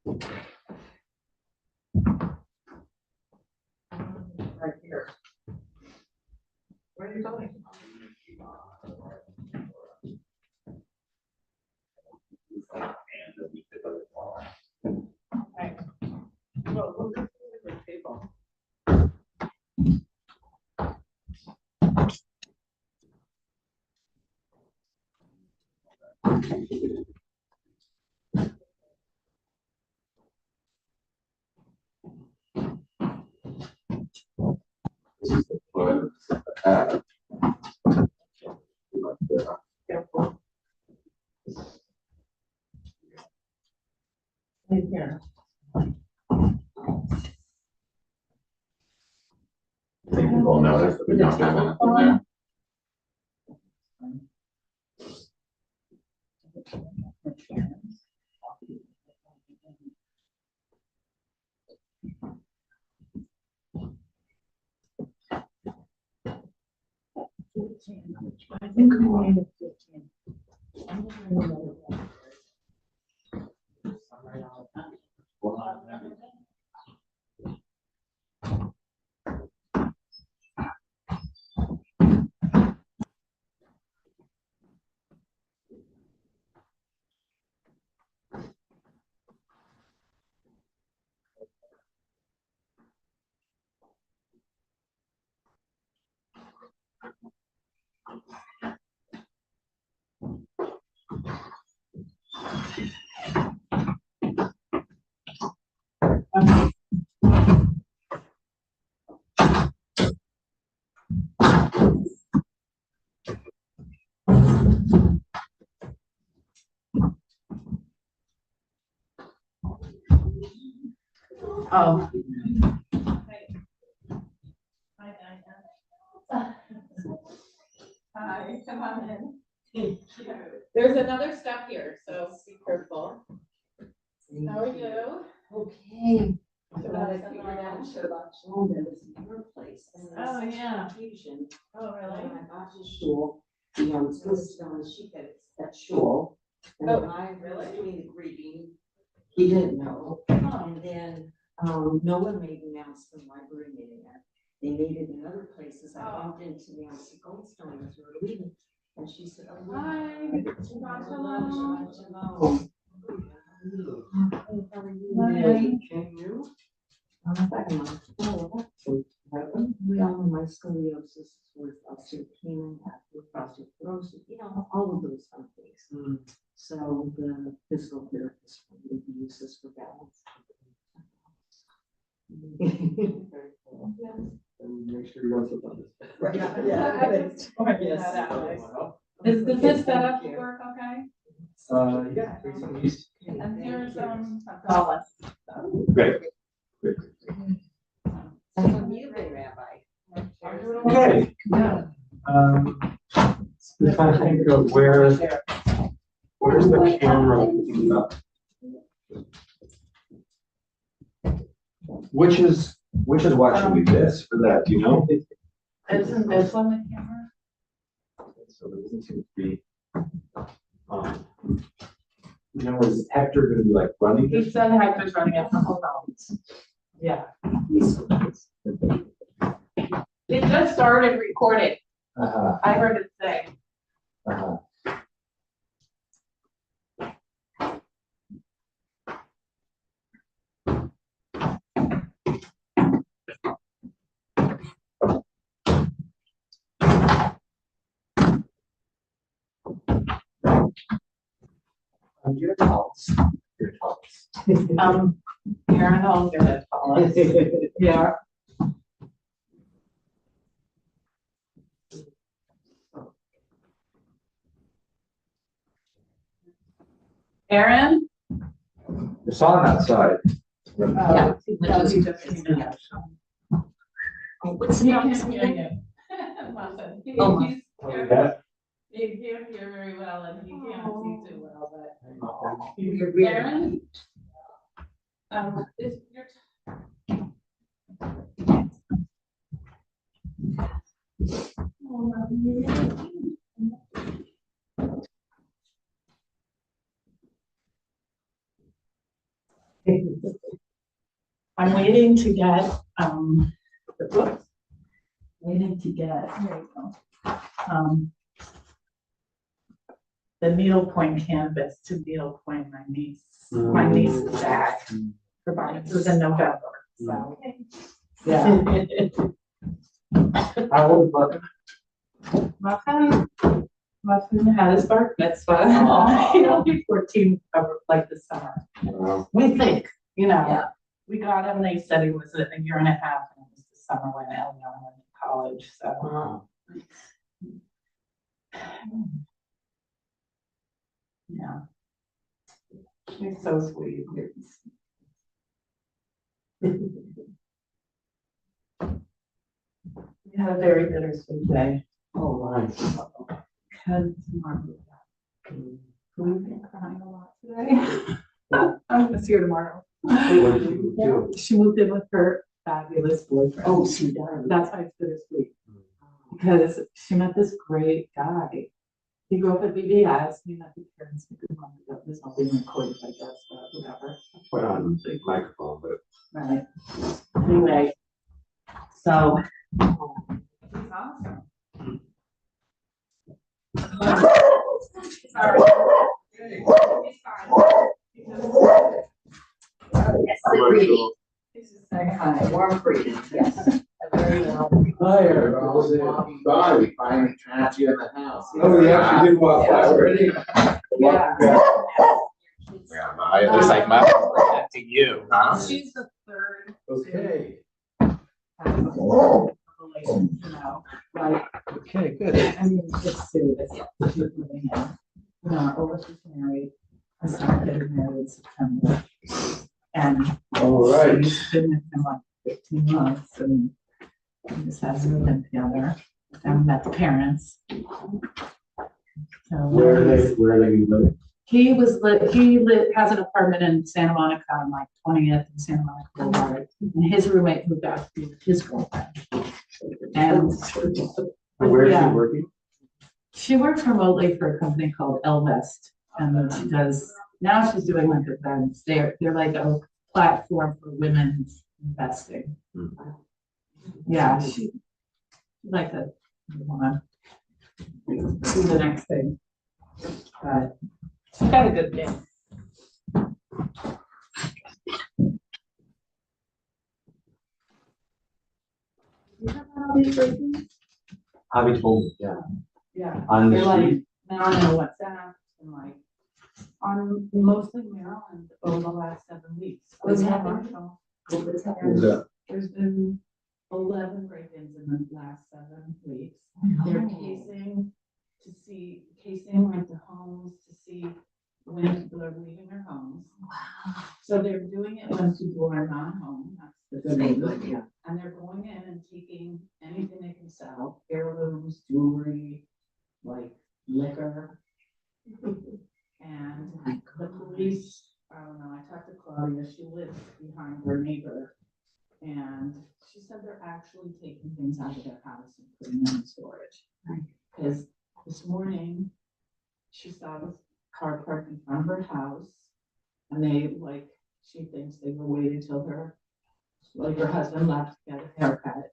Right here. Where are you going? Okay. Well, we'll just do the table. Careful. Right here. I think people notice that we don't have anything there. I think we made it 15. I'm gonna do another one. Oh. Hi, come on in. There's another step here, so be careful. How are you? Okay. So Glad I that's figured normal. out Sherlock Holmes is your place. Oh, yeah. Occasion, Oh, really? when I got to shul, it's listed on the sheet that it's at shul. And Oh, when I was really? doing the greeting, he didn't know. Oh. And then, no one made the announcement, library made it. They made it in other places. I bumped into Nancy Goldstone as we were leaving. And she said, oh, yeah. Hi. Shabbat Shalom. shalom. How are you? Can you? We all know my scoliosis with osteopenia, with osteoporosis, all of those fun things. So the physical therapist wanted to use this for balance. And make sure you don't slip on this. Right. Yeah. Yes. Does this setup work okay? Yeah. And here's Alice. Great. That's on you, Rabbi. Okay. Yeah. We're trying to think of where's the camera picking up? Which is watching this for that, do you know? Isn't this one the camera? So there doesn't seem to be. Is Hector gonna be like running He this? said Hector's running it. Hold on. Yeah. It just started recording. I heard it say. Your thoughts. Your thoughts. Aaron Holger had told us. Yeah. Aaron? It's on outside. Yeah. He just came in. What's He the can't next hear name? you. Listen, Oh, he's That. he can't hear very well and he can't see too well, but. You're really- Aaron? Is your. I'm waiting to get, the books. Waiting to get, there you go. The needlepoint canvas to needlepoint my niece's bag. Provided, it was in November, so. Yeah. How old was Muffin had his bar mitzvah. He'll be 14 like this summer. it? We think, Yeah. we got him, they said he was a year and a half, and it was the summer when Eleanor went to college, so. Wow. Yeah. He's so sweet. We had a very bittersweet day. Oh, nice. Because tomorrow. We've been crying a lot today. I'm gonna see her tomorrow. What did you do? She moved in with her fabulous boyfriend. Oh, she does. That's why it's bittersweet. Because she met this great guy. He grew up at BBS. He met the parents. This all being recorded, I guess, but whatever. Put on the microphone, but. Right. Anyway, so. It's awesome. Sorry. He's fine. Yes, the greeting. He's just saying hi. Warm greeting, yes. Very well. Hi, Sorry, we finally trapped you in the house. Oh, we actually did walk by already. Yeah. Yeah, it's like my to you, huh? She's the third. Okay. Relation, like, Okay, good. I mean, it's serious. She's living in, our oldest is married, her son is married in September. And All right. she's been with him like 15 months and we just haven't moved in together. And met the parents. So Where are they living? he has an apartment in Santa Monica on like 20th and Santa Monica Boulevard. And his roommate moved out to be with his girlfriend. And Where is Yeah. she working? she works remotely for a company called Elvest. And then she does, now she's doing like events. They're like a platform for women's investing. Yeah, she like to move on to the next thing. But she got a good game. You have all these raisins? Javi told me, yeah. Yeah. On the They're like, street. now on the WhatsApp and like, on mostly Maryland over the last 7 weeks. What's Yeah, happening? Marshall. What's Who's happening? that? There's been 11 break-ins in the last 7 weeks. They're casing like the homes to see when people are leaving their homes. So they're doing it when people are not home, that's the good Thank news. God, yeah. And they're going in and taking anything they can sell, heirlooms, jewelry, like liquor. And My the God. police, I don't know, I talked to Claudia, she lives behind her neighbor. And she said they're actually taking things out of their house and putting them in storage. Right. Because this morning, she saw this car parked in front of her house. And they she thinks they were waiting till her husband left to get a haircut.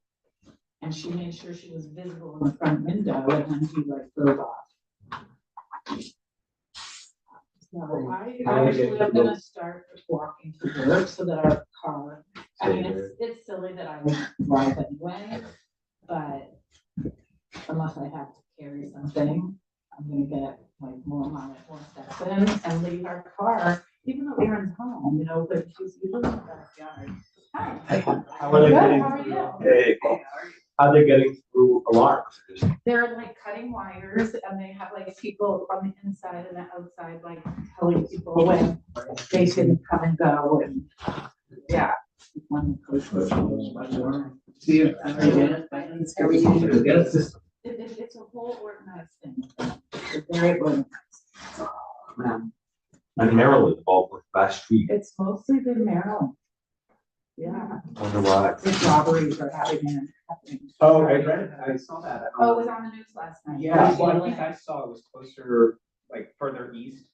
And she made sure she was visible in the front window and then he drove off. So I actually am gonna start walking to work so that our car, I mean, it's silly that I drive anyway, but unless I have to carry something, I'm gonna get more steps in and leave our car, even though Aaron's home, but she's usually in the backyard. Hi. How are they Good, getting? how are you? Hey, how are they getting through alarms? They're cutting wires and they have people on the inside and the outside, telling people when they can come and go and, yeah. See you. It's a whole organized thing. It's very organized. And Maryland, all with last street. It's mostly been Maryland. Yeah, Wonder why. big robberies are happening. Oh, I read, I saw that. Oh, it was on the news last night. Yeah, well, I think I saw it was closer, further east,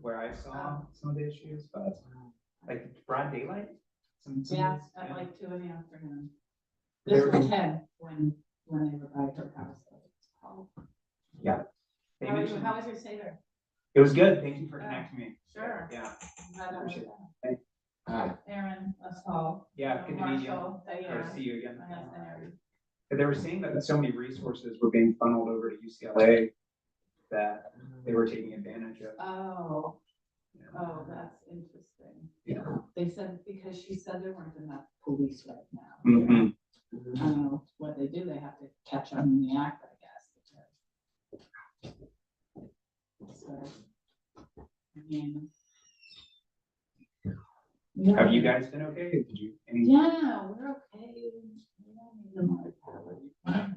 where I saw some of the issues, but broad daylight? Yeah, at like 2 in the afternoon. They This were- was 10 when they were by her house. So. Yeah. They How mentioned, was your Seder? it was good. Thank you for connecting me. Sure. Yeah. I'm glad that Appreciate worked out. Hi. Aaron, that's Paul. Yeah, good to meet you. Marshall, Or Diane, see you again. my husband, Aaron. But they were saying that so many resources were being funneled over to UCLA that they were taking advantage of. Oh, you know. that's interesting. Yeah. They said, because she said there weren't enough police right now. Mhm. I don't know what they do, they have to catch them in the act, I guess. So, I mean. Have you guys been okay? Did you? Yeah, we're okay. We don't need the mortality. Hi,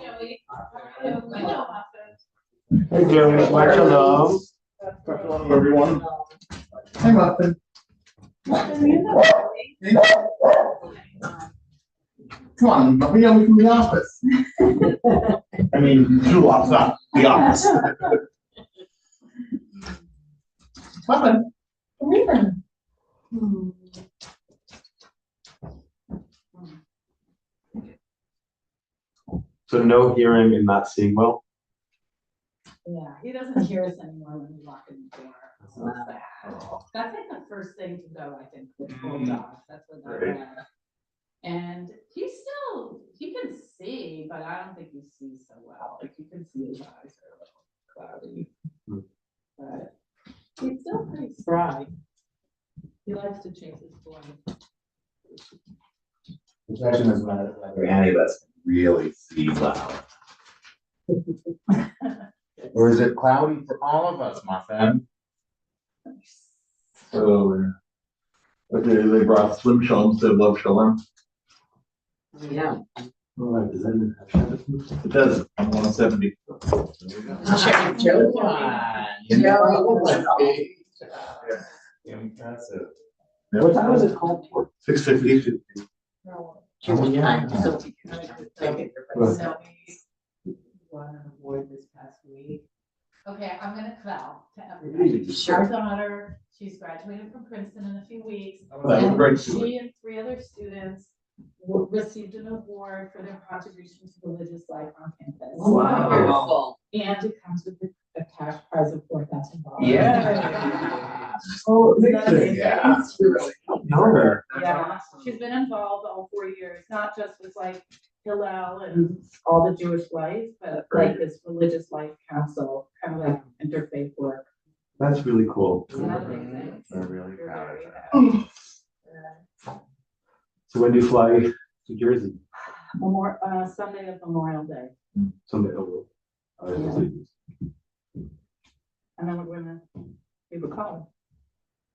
Joey. Hello, Muffin. Hey, Jeremy, watch hello. Hello, everyone. Hey, Muffin. Come on, Muffin, you know, from the office. I mean, Drew outside the office. Muffin. Come here. So no hearing and not seeing well? Yeah, he doesn't hear us anymore when we walk in the door. So it's bad. That's like the first thing to go, I think, with full dogs. That's what they're Right. bad. And he can see, but I don't think he sees so well. Like you can see his eyes are a little cloudy. Hmm. But he's still pretty spry. He likes to chase his boy. The question is whether any of us can really see well. Or is it cloudy for all of us, Muffin? So, okay, they brought Slim Shums to Love Shalom. Yeah. All right, does that? It does, I'm 170. Impressive. What time was it called for? 650. Won an award this past week. Okay, I'm gonna quell to everybody. Our daughter, she's graduating from Princeton in a few weeks. That was a great And student. she and 3 other students received an award for their contribution to religious life on campus. Wow. Beautiful. And it comes with a cash prize of $4,000. Yeah. Oh, isn't that amazing? Yeah. No. Yeah, she's been involved all 4 years, not just with like Hillel and all the Jewish life, but like this religious life council, kind of like interfaith work. That's really cool. Isn't that amazing? We're really We're proud of very that. happy. So when do you fly to Jersey? Sunday of Memorial Day, Someday. Oh, and then we're gonna give a call.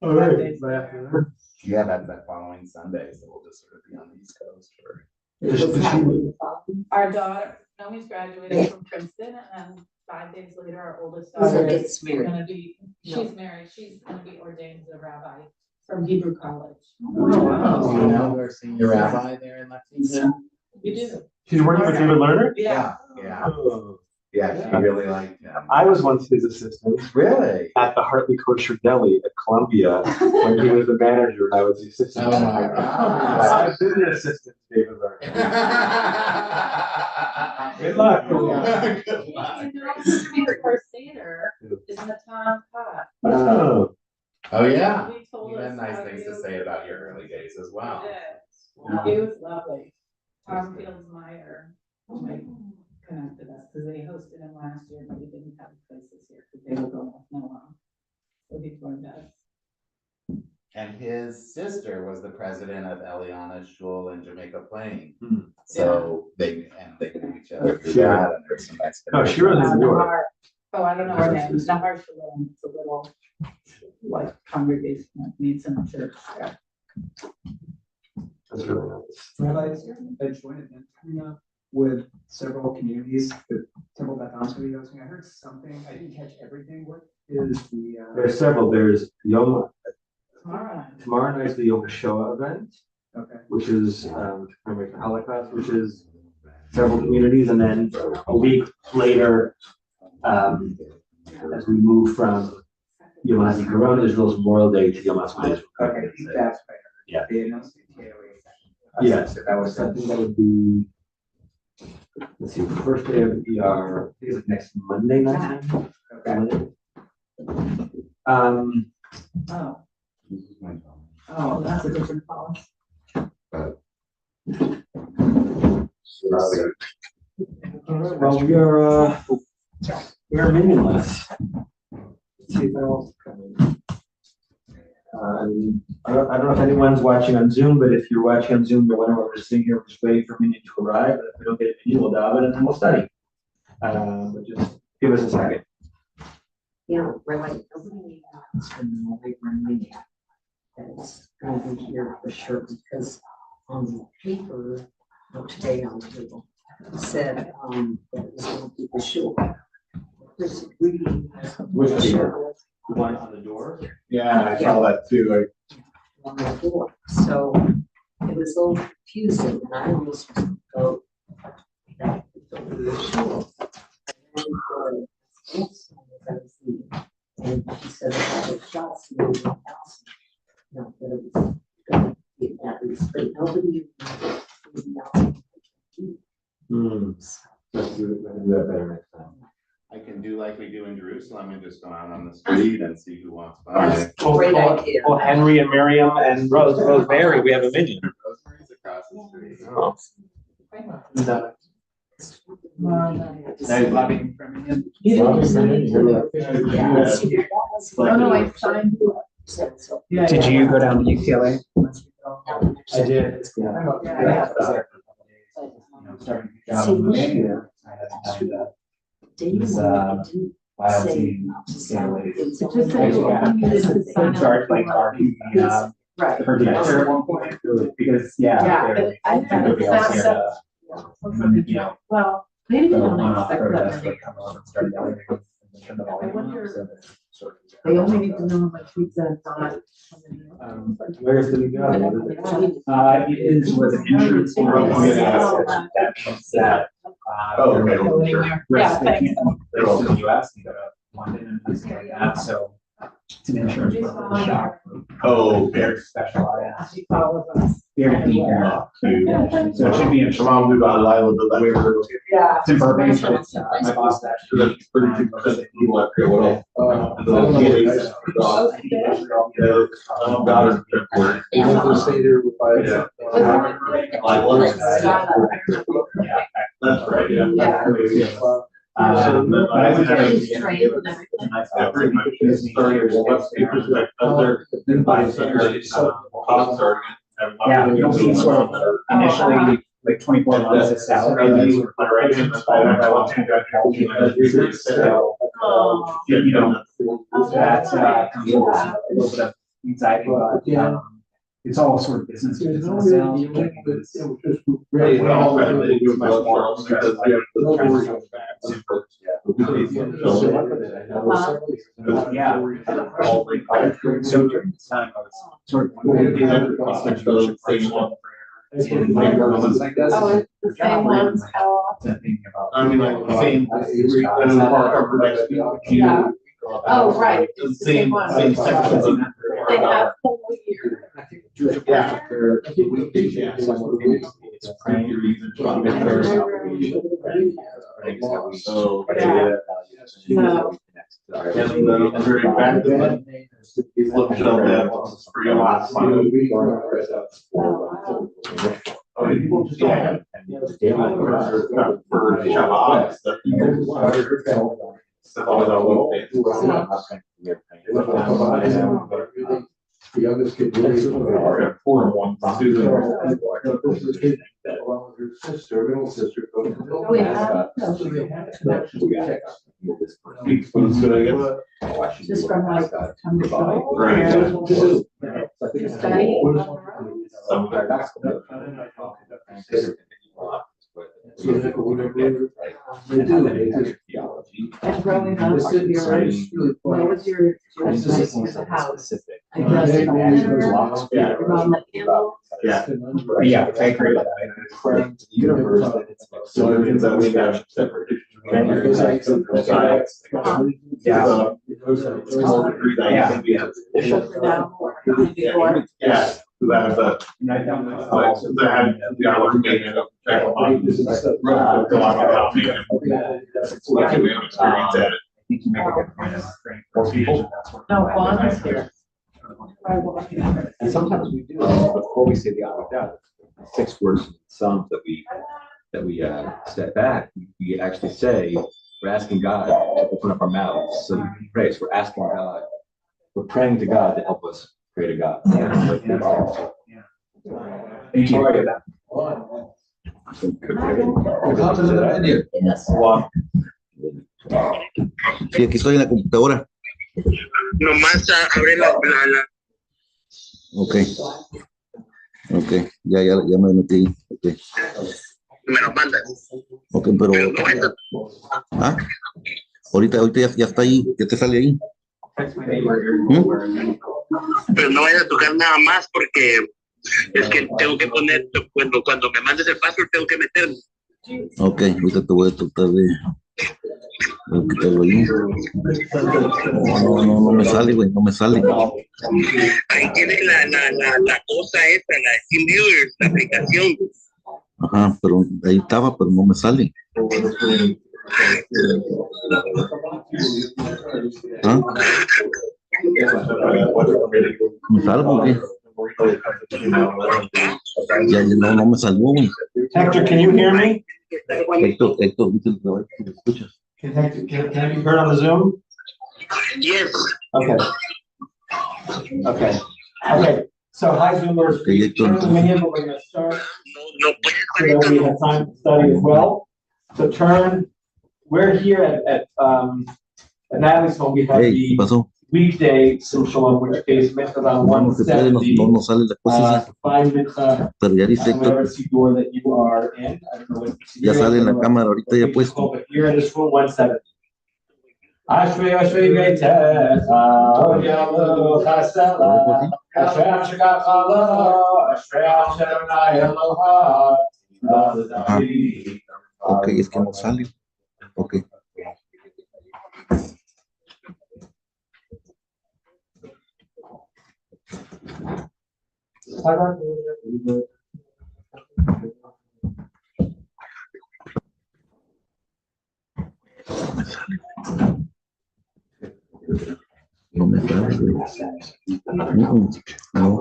all right. Right after that. Yeah, that's that following Sunday, so we'll just sort of be on the East Coast for. Our daughter, Nomi's graduating from Princeton, and then 5 days later, our oldest So daughter is it's married. gonna be, she's married, she's gonna be ordained as a rabbi from Hebrew College. Do you know our senior rabbi there in Lexington? You do? She's working with David Lerner? Yeah. Oh. Yeah, she really liked him. I was once his assistant Really? at the Hartley Kosher Deli at Columbia when he was the manager and I was the assistant. Oh my God. I've been the assistant to David Lerner. Good luck. Good luck. And they're also gonna be the first Seder is in the town pot. Oh, Oh, yeah. He told You us had nice how things to you- say about your early days as well. He was lovely. Tom Fields Meyer, like, connected us, because they hosted him last year, but we didn't have places here, because they were going with Noah. So he joined us. And his sister was the president of Eliana's Shul in Jamaica Plain. Hmm. So they knew each other through Sure. that, and there's some nice. No, she was in New York. Nahar. Oh, I don't know her name, Nahar Shalom, it's a little, like, congregation that meets in a church. Yeah. That's really nice. Rabbi, is there a joint event coming up with several communities, the Temple Beth Ansel hosting? I heard something, I didn't catch everything. What is the? There's several. There's Tomorrow night. tomorrow night's the Yom HaShoah event, Okay. which is to commemorate the Holocaust, which is several communities, and then a week later, as we move from Yom HaZikaron, Israel's Memorial Day to Yom HaShoah. Okay, that's fair. Yeah. They announced the TOA. Yes, That was I think that would be, let's see, the first day of ER, I think it's next Monday night. okay. Oh, This is my phone. oh, that's a different policy. Well, we are meaningless. Let's see if I want to come in. I don't know if anyone's watching on Zoom, but if you're watching on Zoom, you're wondering what we're sitting here, we're just waiting for Minha to arrive. But if we don't get Minha, we'll dive in and then we'll study. But just give us a second. You know, we're like, nobody wants to know they were Minha. That's gonna be here for sure, because on the paper, today on the table, said, that it was gonna be the show. This reading. Which paper? The one on the door? Yeah, I saw that too. On the door, so it was a little confusing, and I almost go. That was over the shore. And she said that the shots moved the house. No, but it was gonna be at least, but nobody. Let's do that better next time. I can do like we do in Jerusalem and just go out on the street and see who wants to buy. That's a great idea. Well, Henry and Miriam and Rosemary, we have a Minha. Rosemary's across the street. Oh. Nice lobbying from him. Oh, no, I signed. Did you go down to UCLA? I did. Starting to job in Michigan. I had to do that. It just said you only needed to sign up. Charge like our, Right. her director at one point, because, Yeah, yeah. but I Everybody else here, you know, Well, maybe they the don't one-off expect protests that. would come on and start yelling at us and turn the volume I wonder- up, so that sort of- They only need to know how much pizza and not. Where's the go? It is with an insurance. Oh, yeah. That means that. Oh, okay. Yeah, thanks. They're all in the US, they go to London and places like that, so it's an insurance broker shop. Oh, okay. Very specialized, She follows us. very deep. So it should be in. Come on, we got Lila, but like. Yeah. It's in Burbank, but it's, my boss actually. That's 32% of people up here, what else? That's right, yeah. But I was actually. She's trained and everything. Yeah, pretty much. Then by Yeah, you'll see sort of initially like 24 months of salary. And then sort of iterations followed by one time. So, Oh. you know, that comes with a little bit of anxiety, but it's all sort of business to business sales. Which I think is much more stressful. Yeah. So during this time, I was sort of. Oh, it's the same ones, how Thinking about. I mean, like, the same. Yeah. Oh, right. The It's the same, same one. same sections of. They have whole year. Yeah. It's primary. So. Yeah. Very back to that. Flip shop that for your last one. Yeah. For Shabbat. The youngest kid. Four and one. Her sister, middle sister. Oh, yeah. Just from like come to show. Right. To study on the road. And growing up, what was your house? I guess your mom the candle. Yeah. Yeah, I agree with that. Universe. So it means that we have separate issues Yeah. Yeah. Yeah, that is a. Yeah, we're getting it up. Check them out. Go on without me. Lucky we have experience at it. think you make a good point. For people. No, Juan is here. And sometimes we do, before we say the opt out, 6 words in Psalms that we step back, we actually say, we're asking God to open up our mouths so that we can pray. So we're asking God, we're praying to God to help us pray to God. Thank you. Sí, aquí estoy en la computadora. Nomás abre la. Ok. Ok, ya me metí ahí. Ok. Me lo mandas. Ok, pero. Ah, ahorita ya está ahí, ya te sale ahí. Pero no vayas a tocar nada más porque es que tengo que poner, cuando me mandes el password tengo que meterme. Ok, ahorita te voy a tratar de quitarlo ahí. No me sale, güey, no me sale. Ahí tienes la cosa esa, la TeamViewer, la aplicación. Ajá, pero ahí estaba, pero no me sale. ¿Ah? ¿Me salgo o qué? Ya no me salió, güey. Hector, can you hear me? Héctor, ¿me escuchas? Can I be heard on the Zoom? Yes. Okay. So hi Zoomers. Okay, Hector. Turn the Minha, but we're gonna start No puedes so that we have time to study as well. So we're here at Natalie's home. We have Hey, ¿qué the pasó? weekday Shalom, which pays Mincha on No se puede, 170. no sale la cosa. Find Mincha. Pero ya dice Whatever Héctor, seat door that you are in. I don't know what seat ya you're sale en la in, cámara, ahorita ya puesto. but here in this room, 170. Ashrei Beitecha, Yalu Chasela, Ashrei Amshika Chala, Ashrei Amshadonai Eloha. Ajá. Ok, es que no sale. Ok. No me sale, güey. No.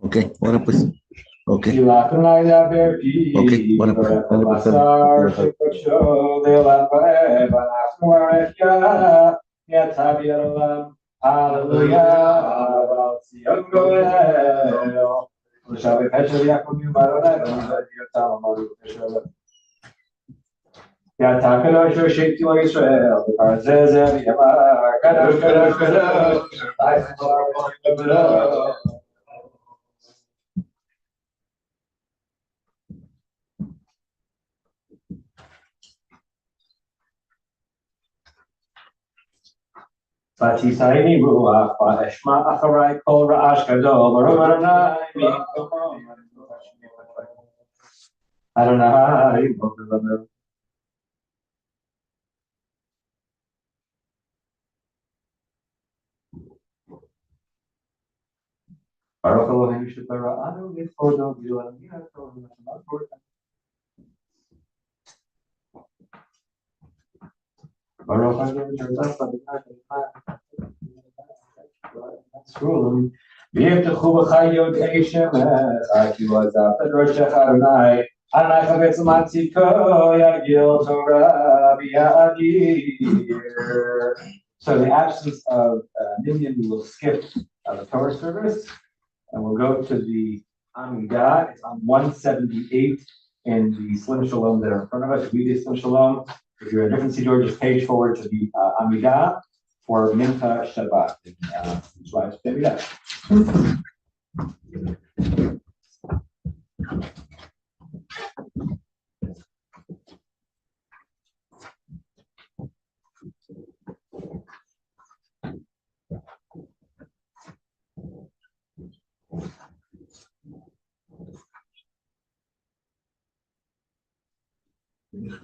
Ok, ahora pues. Ok. Ok, bueno, Ya takano sho shekti wa Israel, Karzeze Yamar, Kadosh Kadosh Kadosh, Vatisaini ruach va'eshma acharai kol ra'ash gadol Adonai Adonai Baruch Eloheinu shebara'anu v'chodo v'yulam v'yatov v'yatov Baruch Hashem V'yevtechu b'chayot Eishem Ki v'azaf Roshech Adonai Adonai chavetz matziko Yagil Torah v'yadir. So in the absence of Minyan, we will skip the Torah service and we'll go to the Amidah. It's on 178 in the Slim Shalom that are in front of us. Read the Slim Shalom. If you're in a different siddur, just page forward to the Amidah for Mincha Shabbat. That's why it's Amidah. Move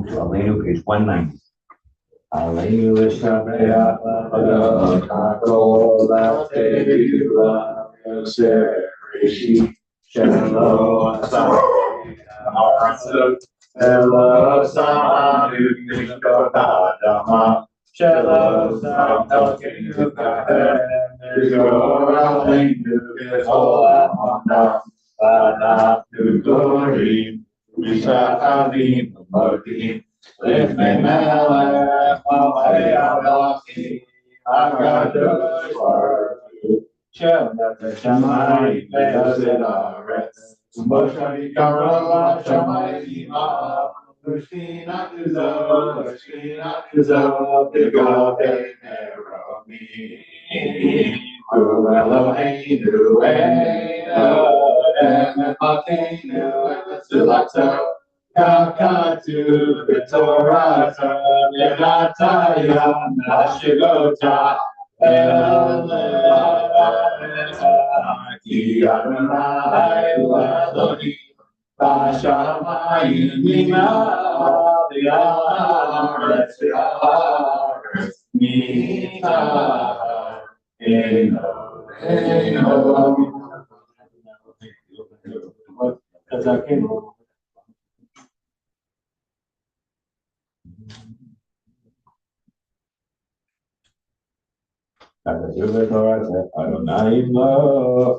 to Alenu, page 190. Alenu Lishabea, Kakola, Tevila, Rishi, Shalom, Hello, Sadu, Nishkodadama, Shalom, Sadu, Glory, Mishachalim, Modim, Lifnei Melech, Malay Alokim, Hakadosh Baruch Hu, Shem Shamayim Ve'azed Haaretz, Moshe Yikara Shamayim Ha'am, Ushkina Kuzo, B'Godei Meromim, Hu Eloheinu Eino, Eloheinu Zulato, Kakatu B'Torata, Yedatayam Nashigota, Ki Adonai Elohim, Bashamayim Minha, V'Haaretz V'Haaretz Minha, Eino. Adonai lo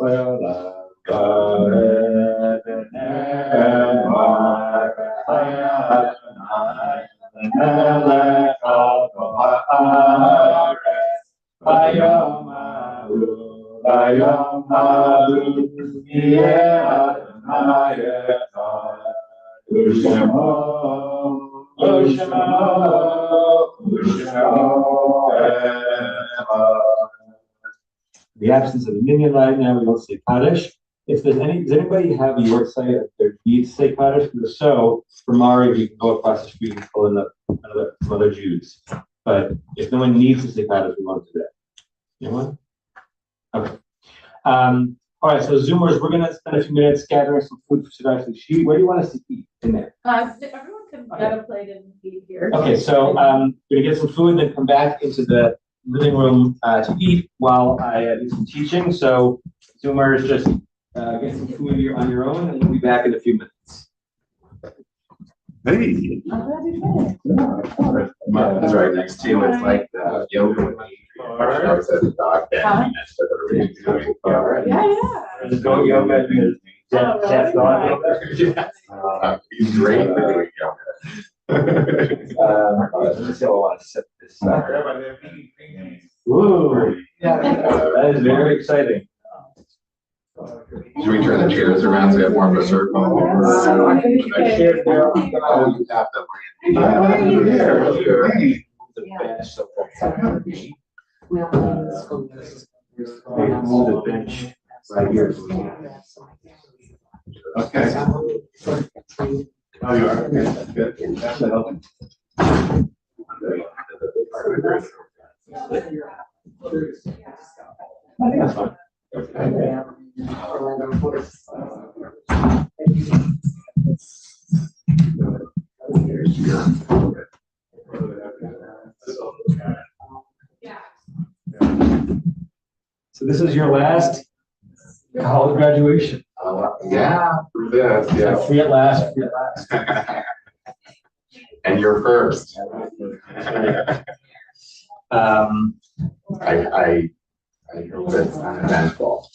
the absence of a minion right now, we don't say Kaddish. If there's any, does anybody have a yort site if there needs to say Kaddish? If so, for Mari, we can go across the street and pull in some other Jews. But if no one needs to say Kaddish, we won't do that. Anyone? Okay. All right, so Zoomers, we're gonna spend a few minutes gathering some food for Siddhartha Sheet. Where do you want us to eat in there? Everyone can get a plate and eat here. Okay, so we're gonna get some food and then come back into the living room to eat while I do some teaching. So Zoomers, just get some food here on your own, and we'll be back in a few minutes. Hey. I'm glad you did. Mine's right next to you. It's like yoga with me. I was at the dog Huh? Yeah, yeah. Just go yoga. Jeff dog yoga. He's great for doing yoga. Let me see how I want to set this up. Ooh, that is very exciting. Should we turn the chairs around so we have more of a circle? I think I shared there. Oh, you have the. The bench, so We all know in school. move the bench right here. Okay. Oh, you are? Okay, that's good. That's helping. I think that's fine. So this is your last college graduation. Yeah, for this, yeah. Free at last, free at last. And you're first. I hope it's uneventful.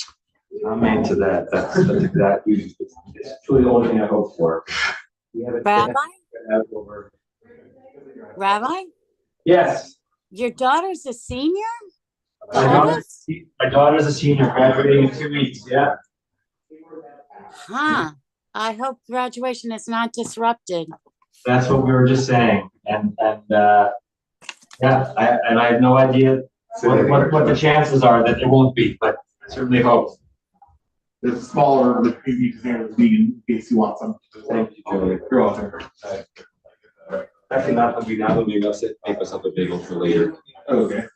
I'm into that. That's exactly, it's truly the only thing I hope for. Rabbi? Rabbi, Yes. your daughter's a senior? My daughter's a senior, graduating in 2 weeks, yeah. Huh. I hope graduation is not disrupted. That's what we were just saying, yeah, I have no idea what the chances are that it won't be, but I certainly hope. The smaller the preview container is vegan, in case you want some. Thank you, Joey. You're welcome. Actually, not when we make us up a bagel for later. Okay.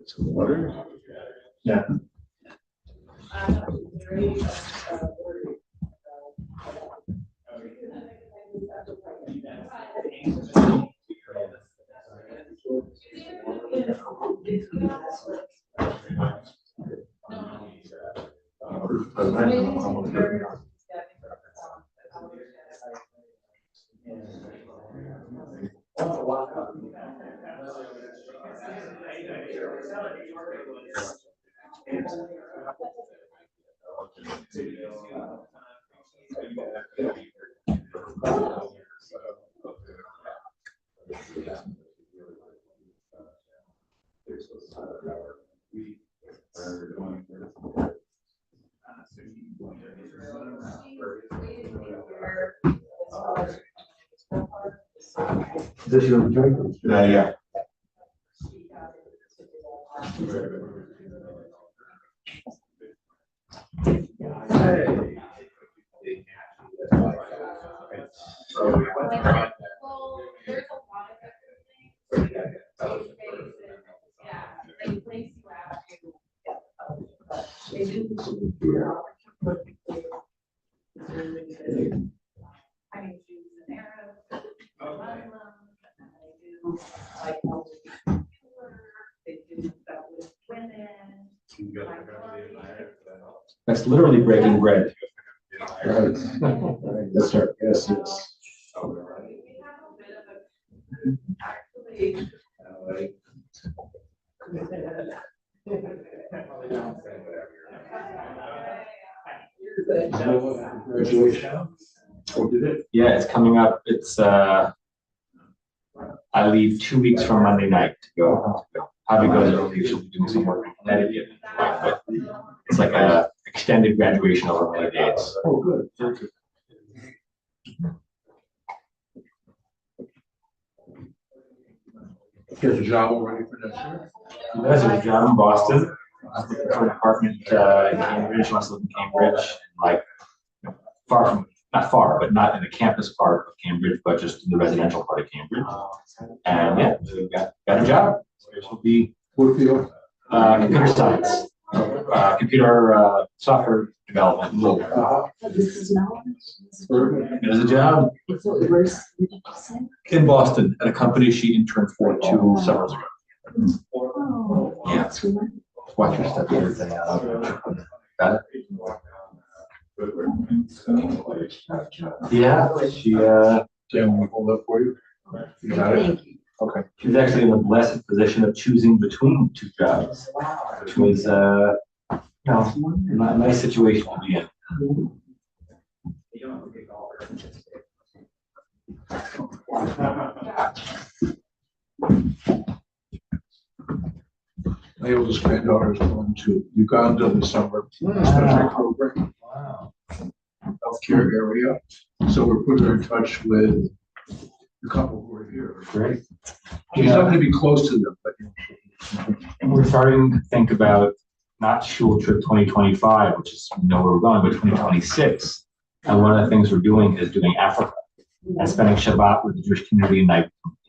Some water? Yeah. Is this your drink? Yeah. That's literally breaking bread. Right. Yes, sir. Yes, yes. Graduation. Yeah, it's coming up. It's I leave 2 weeks from Monday night to go. Abby goes early. She'll be doing some work in Connecticut. But it's like a extended graduation over many days. Oh, good. Very good. He has a job already for next year? He does have a job in Boston. For an apartment in Cambridge. He wants to live in Cambridge, like far from, not far, but not in the campus part of Cambridge, but just in the residential part of Cambridge. And yeah, so we got a job. So this will be What field? computer science, computer software development. This is now. It is a job So where's, what did you say? in Boston at a company she interned for 2 summers ago. Oh, Yeah. that's right. Watch your step here. Got it? Yeah, she Jim, we hold up for you? You got it? Thank you. Okay. she's actually in the blessed position of choosing between 2 jobs, which was a nice situation to be in. My oldest granddaughter is going to Uganda this summer, special program, Wow. healthcare area. So we're putting her in touch with the couple who are here. Great. She's not gonna be close to them, but. And we're starting to think about not Shul Trip 2025, which is, we know where we're going, but 2026. And one of the things we're doing is doing Africa and spending Shabbat with the Jewish community in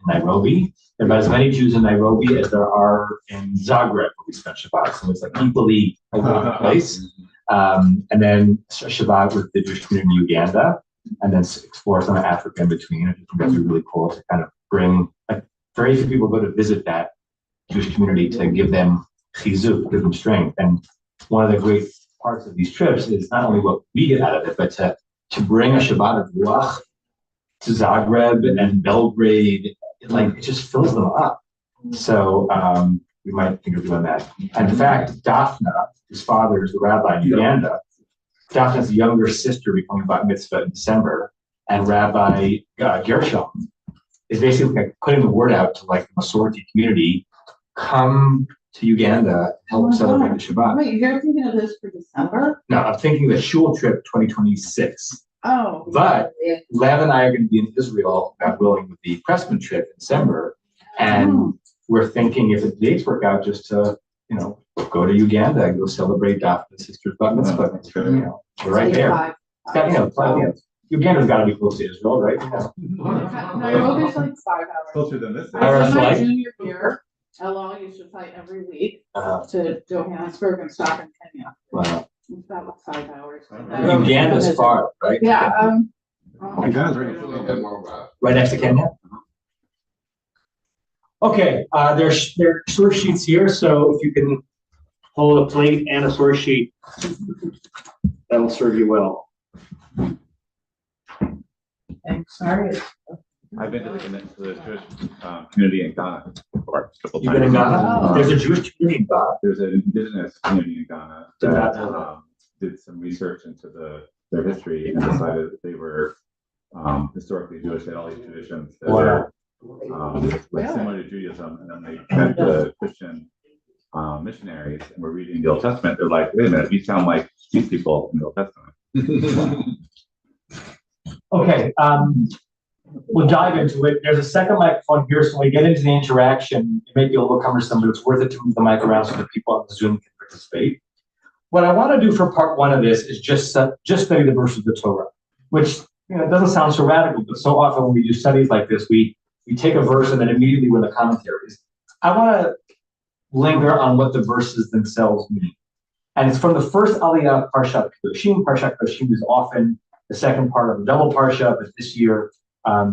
Nairobi. There are about as many Jews in Nairobi as there are in Zagreb, where we spent Shabbat. So it's like equally all over the place. And then Shabbat with the Jewish community in Uganda, and then explore some of Africa in between. I think that's really cool to kind of bring, like, very few people go to visit that Jewish community to give them chizuk, give them strength. And one of the great parts of these trips is not only what we get out of it, but to bring a Shabbat of Ruach to Zagreb and Belgrade, it just fills them up. So we might think of doing that. And in fact, Daphna, his father is the rabbi in Uganda. Daphna's younger sister becoming bat mitzvah in December, and Rabbi Gershom is basically like putting the word out to like the Masorti community, come to Uganda, help celebrate the Shabbat. Wait, you're thinking of this for December? No, I'm thinking the Shul Trip 2026. Oh. But Lev and I are going to be in Israel, God willing, with the Pressman trip in December. And we're thinking if the dates work out, just to, go to Uganda and go celebrate Daphna's sister's bat mitzvah. We're right there. It's got, Uganda's got to be close to Israel, right? Nairobi's like 5 hours. Closer than this. I was in my flight? junior year, LO used to fly every week to Johannesburg and stop in Kenya. Wow. It's about 5 hours. Uganda's far, right? Yeah, Right next to Kenya? Okay, there's source sheets here, so if you can hold a plate and a source sheet, that'll serve you well. thanks, sorry. I've been to the Jewish community in Ghana before. You've been in Ghana? Oh. There's a Jewish community in Ghana. There's an indigenous community in Ghana Did not that know did some research into their history and decided that they were historically Jewish. They had all these traditions that were similar to Judaism, and then they met the Christian missionaries and were reading the Old Testament. They're like, wait a minute, you sound like these people in the Old Testament. Okay, we'll dive into it. There's a second microphone here, so when we get into the interaction, it may be a little cumbersome, but it's worth it to move the mic around so that people on Zoom can participate. What I want to do for part 1 of this is just study the verses of the Torah, which it doesn't sound so radical, but so often when we do studies like this, we take a verse and then immediately we're in the commentaries. I want to linger on what the verses themselves mean. And it's from the first Aliyah, Parshat Kedoshim. Parshat Kedoshim is often the second part of the double Parsha, but this year,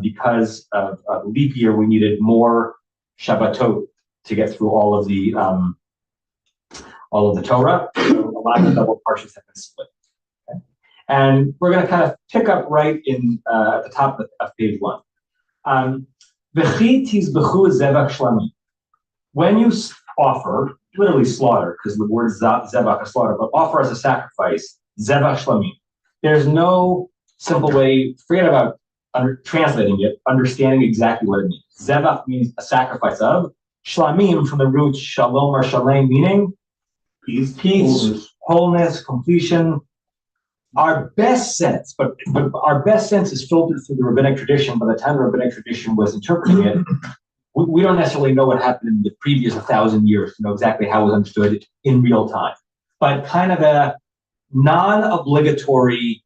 because of leap year, we needed more Shabbatot to get through all of the Torah. So a lot of the double Parshas have been split. Okay? And we're going to kind of pick up right in at the top of page 1. When you offer, literally slaughter, because the word zebach is slaughter, but offer as a sacrifice, zebach shlamim. There's no simple way, forget about translating it, understanding exactly what it means. Zebach means a sacrifice of, shlamim from the root shalom or shalem, meaning peace, wholeness, completion. Our best sense, but our best sense is filtered through the rabbinic tradition. By the time the rabbinic tradition was interpreting it, we don't necessarily know what happened in the previous 1,000 years to know exactly how it was understood in real time. But kind of a non-obligatory,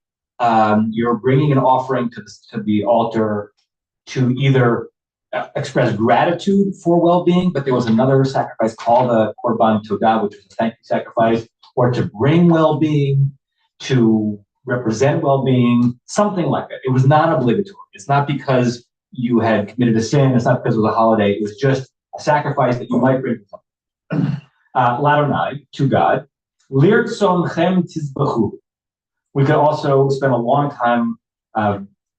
you're bringing an offering to the altar to either express gratitude for well-being, but there was another sacrifice called the Korban Todah, which was a thank you sacrifice, or to bring well-being, to represent well-being, something like that. It was not obligatory. It's not because you had committed a sin. It's not because it was a holiday. It was just a sacrifice that you might bring to something. Ladonai, to God. Lirtzonchem tizbachu. We could also spend a long time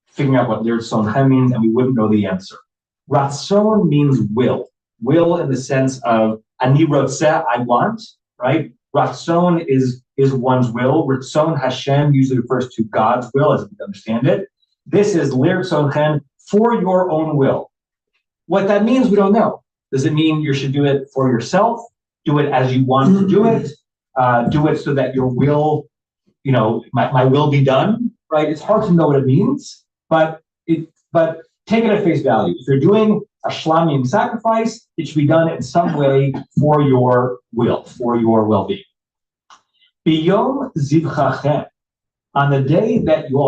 figuring out what lirtzonchem means, and we wouldn't know the answer. Ratzon means will. Will in the sense of ani rotzeh, I want, right? Ratzon is one's will. Ratzon Hashem usually refers to God's will, as we understand it. This is lirtzonchem, for your own will. What that means, we don't know. Does it mean you should do it for yourself? Do it as you want to do it? Do it so that your will, my will be done, right? It's hard to know what it means, but take it at face value. If you're doing a shlamim sacrifice, it should be done in some way for your will, for your well-being. Biyom zivchachem, on the day that you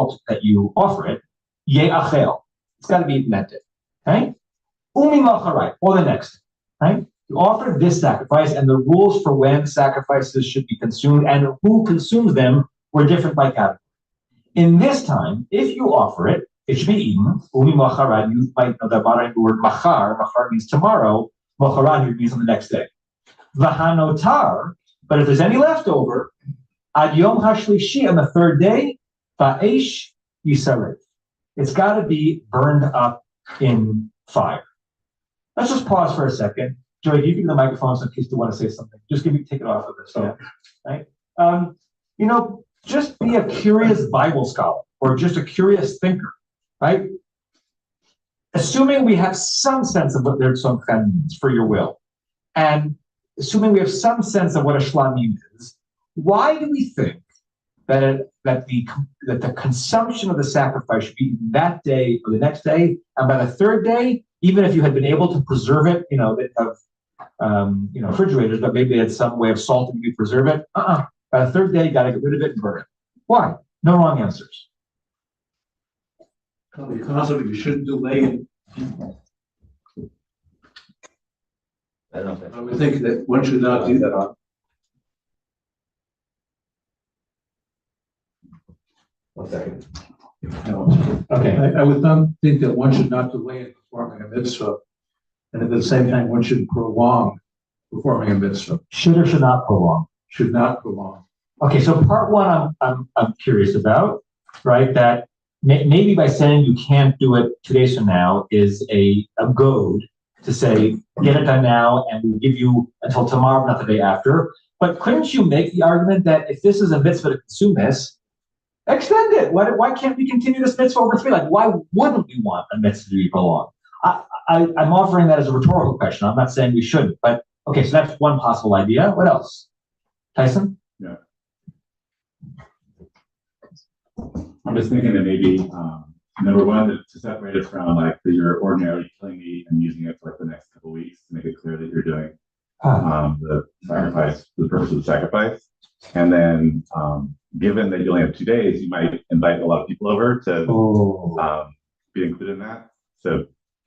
offer it, ye'achel, it's got to be eaten that day, okay? Umimacharai, or the next day, right? You offer this sacrifice, and the rules for when sacrifices should be consumed and who consumes them were different by category. In this time, if you offer it, it should be eaten. Umimacharai, you might know that the word machar. Machar means tomorrow. Macharan means on the next day. V'hanotar, but if there's any leftover, ad yom hashlishi, on the third day, va'esh yisaref. It's got to be burned up in fire. Let's just pause for a second. Joey, give me the microphone so in case you want to say something. Just take it off of this, yeah. Right? Just be a curious Bible scholar or just a curious thinker, right? Assuming we have some sense of what lirtzonchem means for your will, and assuming we have some sense of what a shlamim is, why do we think that the consumption of the sacrifice should be that day or the next day, and by the third day, even if you had been able to preserve it, refrigerators, but maybe they had some way of salting you preserve it. By the third day, you got to get rid of it and burn it. Why? No wrong answers. Because of it, you shouldn't delay it. I would think that one should not do that. One second. No. Okay. I would not think that one should not delay in performing a mitzvah, and at the same time, one should prolong performing a mitzvah. Should or should not prolong? Should not prolong. Okay, so part one I'm curious about, right? That maybe by saying you can't do it 2 days from now is a goad to say, get it done now and we'll give you until tomorrow, not the day after. But couldn't you make the argument that if this is a mitzvah to consume this, extend it? Why can't we continue this mitzvah over 3? Like, why wouldn't we want a mitzvah to be prolonged? I'm offering that as a rhetorical question. I'm not saying we shouldn't, but okay, so that's one possible idea. What else? Tyson? Yeah. I'm just thinking that maybe, number one, to separate it from like you're ordinarily killing meat and using it for like the next couple of weeks to make it clear that you're doing the sacrifice, the purpose of the sacrifice. And then, given that you only have 2 days, you might invite a lot of people over to be included in that. So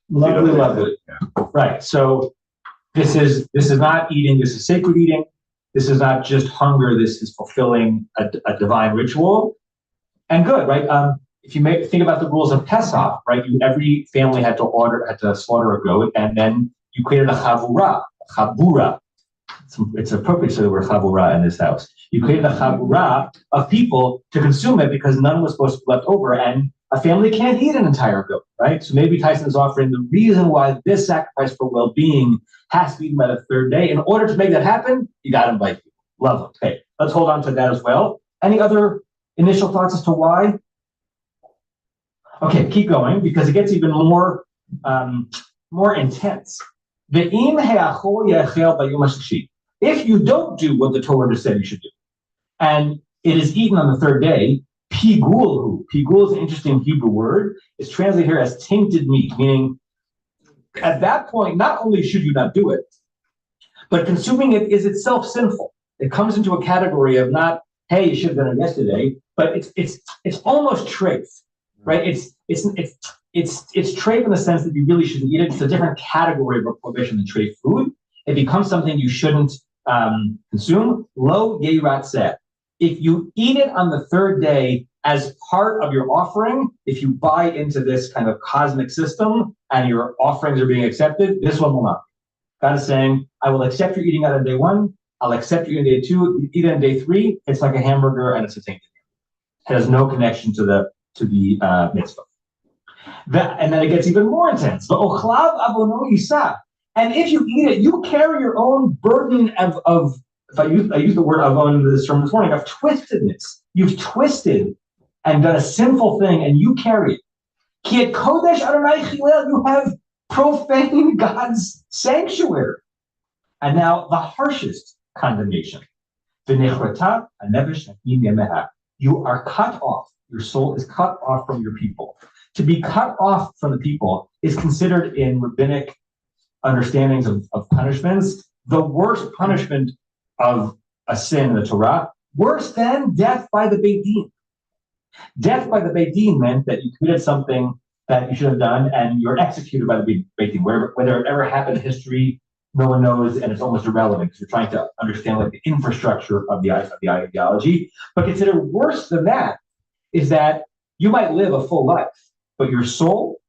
lovely. Yeah. Right. So this is not eating. This is sacred eating. This is not just hunger. This is fulfilling a divine ritual. And good, right? If you think about the rules of Pesach, right? Every family had to slaughter a goat, and then you created a chabura. It's appropriate to say the word chabura in this house. You created a chabura of people to consume it because none was supposed to be left over, and a family can't eat an entire goat, right? So maybe Tyson is offering the reason why this sacrifice for well-being has to be eaten by the third day. In order to make that happen, you got to invite people. Love it. Okay, let's hold on to that as well. Any other initial thoughts as to why? Okay, keep going because it gets even more intense. If you don't do what the Torah just said you should do, and it is eaten on the third day, pigulhu. Pigul is an interesting Hebrew word. It's translated here as tainted meat, meaning at that point, not only should you not do it, but consuming it is itself sinful. It comes into a category of not, hey, you should have done it yesterday, but it's almost treif, right? It's treif in the sense that you really shouldn't eat it. It's a different category of prohibition than treif food. It becomes something you shouldn't consume. Lo yerat seh. If you eat it on the third day as part of your offering, if you buy into this kind of cosmic system and your offerings are being accepted, this one will not. God is saying, I will accept your eating out on day one. I'll accept you on day two. You eat it on day three. It's like a hamburger and it's a tainted. It has no connection to the mitzvah. And then it gets even more intense. And if you eat it, you carry your own burden of if I use the word avon in this term this morning, of twistedness. You've twisted and done a sinful thing, and you carry it. Ki et kodesh Adonai chilel, you have profaned God's sanctuary. And now the harshest condemnation. V'nechrata hanevesh hakim yemeha. You are cut off. Your soul is cut off from your people. To be cut off from the people is considered in rabbinic understandings of punishments the worst punishment of a sin in the Torah, worse than death by the Beit Din. Death by the Beit Din meant that you committed something that you should have done and you're executed by the Beit Din. Whether it ever happened in history, no one knows, and it's almost irrelevant because you're trying to understand like the infrastructure of the ideology. But consider worse than that is that you might live a full life, but your soul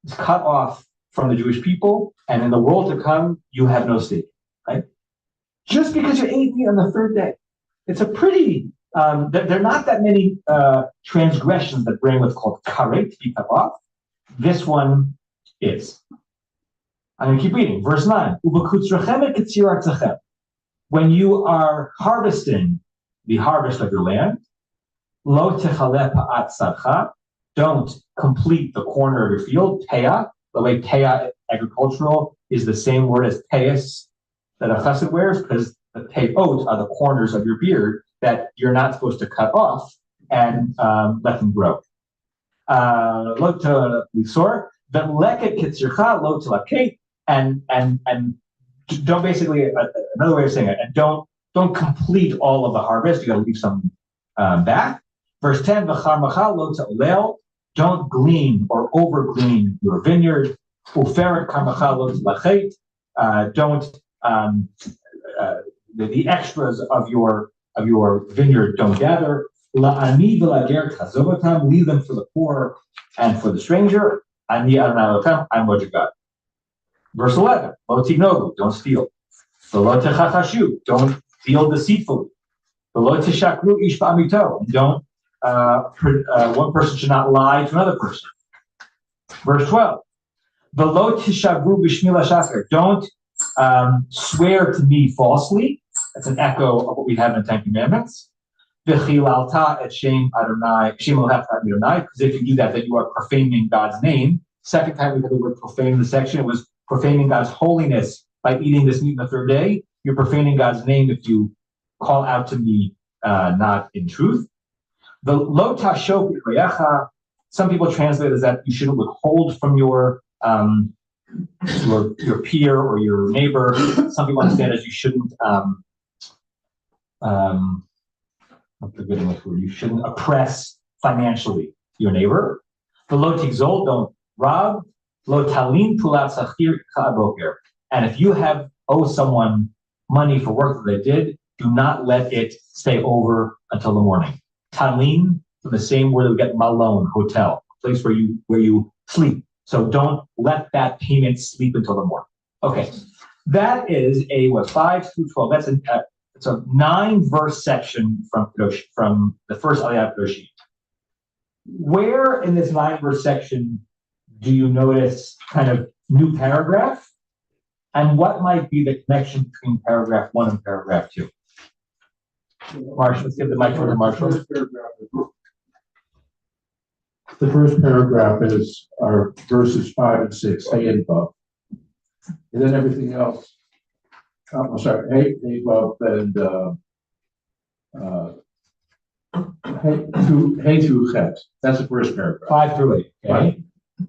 is cut off from the Jewish people, and in the world to come, you have no stake, right? Just because you ate meat on the third day. It's a pretty, there are not that many transgressions that bring what's called karet, to be cut off. This one is. I'm going to keep reading. Verse 9. When you are harvesting the harvest of your land, lo techale pa'at sadcha, don't complete the corner of your field, peah. The way peah agricultural is the same word as payas that a chassid wears, because the payot are the corners of your beard that you're not supposed to cut off and let them grow. Lo lisor, v'leket kitzircha lo tilakeh, and don't basically another way of saying it, and don't complete all of the harvest. You got to leave some back. Verse 10, v'charmacha lo ta'olel, don't glean or over glean your vineyard. Uferet karmacha lo tilachet, don't the extras of your vineyard don't gather. La'ani v'lager chazovatam, leave them for the poor and for the stranger. Ani Adonai Elohem, I'm Lord your God. Verse 11, lo tignogu, don't steal. V'lo techachashu, don't deal deceitfully. V'lo tishakru ish ba'amito, don't one person should not lie to another person. Verse 12, v'lo tishavru b'shmi l'shacher, don't swear to me falsely. That's an echo of what we have in the Ten Commandments. V'chilalta et shem Adonai, shem Elohech Adonai, because if you do that, then you are profaning God's name. Second time we had the word profane in the section, it was profaning God's holiness by eating this meat on the third day. You're profaning God's name if you call out to me not in truth. The lo tashok reyacha, some people translate as that you shouldn't withhold from your peer or your neighbor. Some people understand as you shouldn't what's the good English word? You shouldn't oppress financially your neighbor. The lo tigzol, don't rob. Lo talin pulat sachir ka'aboker. And if you owe someone money for work that they did, do not let it stay over until the morning. Talin, from the same word that we get malon, hotel, place where you sleep. So don't let that payment sleep until the morning. Okay, that is a 5 through 12. That's it's a 9-verse section from the first Aliyah Kedoshim. Where in this 9-verse section do you notice kind of new paragraph? And what might be the connection between paragraph 1 and paragraph 2? Marshall, let's give the microphone to Marshall. The first paragraph is our verses 5 and 6, hey and above. And then everything else, I'm sorry, hey above and hey through chet. That's the first paragraph. 5 through 8. Okay. Right.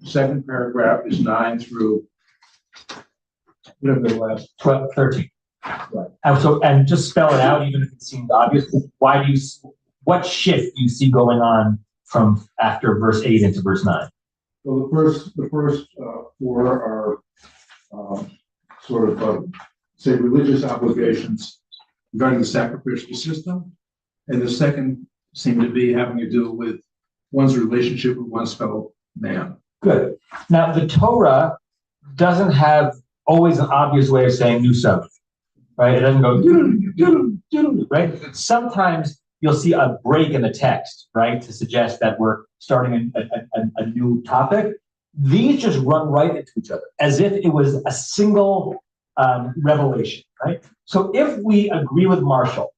Second paragraph is 9 through whatever the last 12, 13. Right. And just spell it out, even if it seems obvious. What shift do you see going on from after verse 8 into verse 9? Well, the first 4 are sort of say religious obligations regarding the sacrificial system, and the second seem to be having to do with one's relationship with one's fellow man. Good. Now the Torah doesn't have always an obvious way of saying new subject, right? It doesn't go right. Sometimes you'll see a break in the text, right, to suggest that we're starting a new topic. These just run right into each other as if it was a single revelation, right? So if we agree with Marshall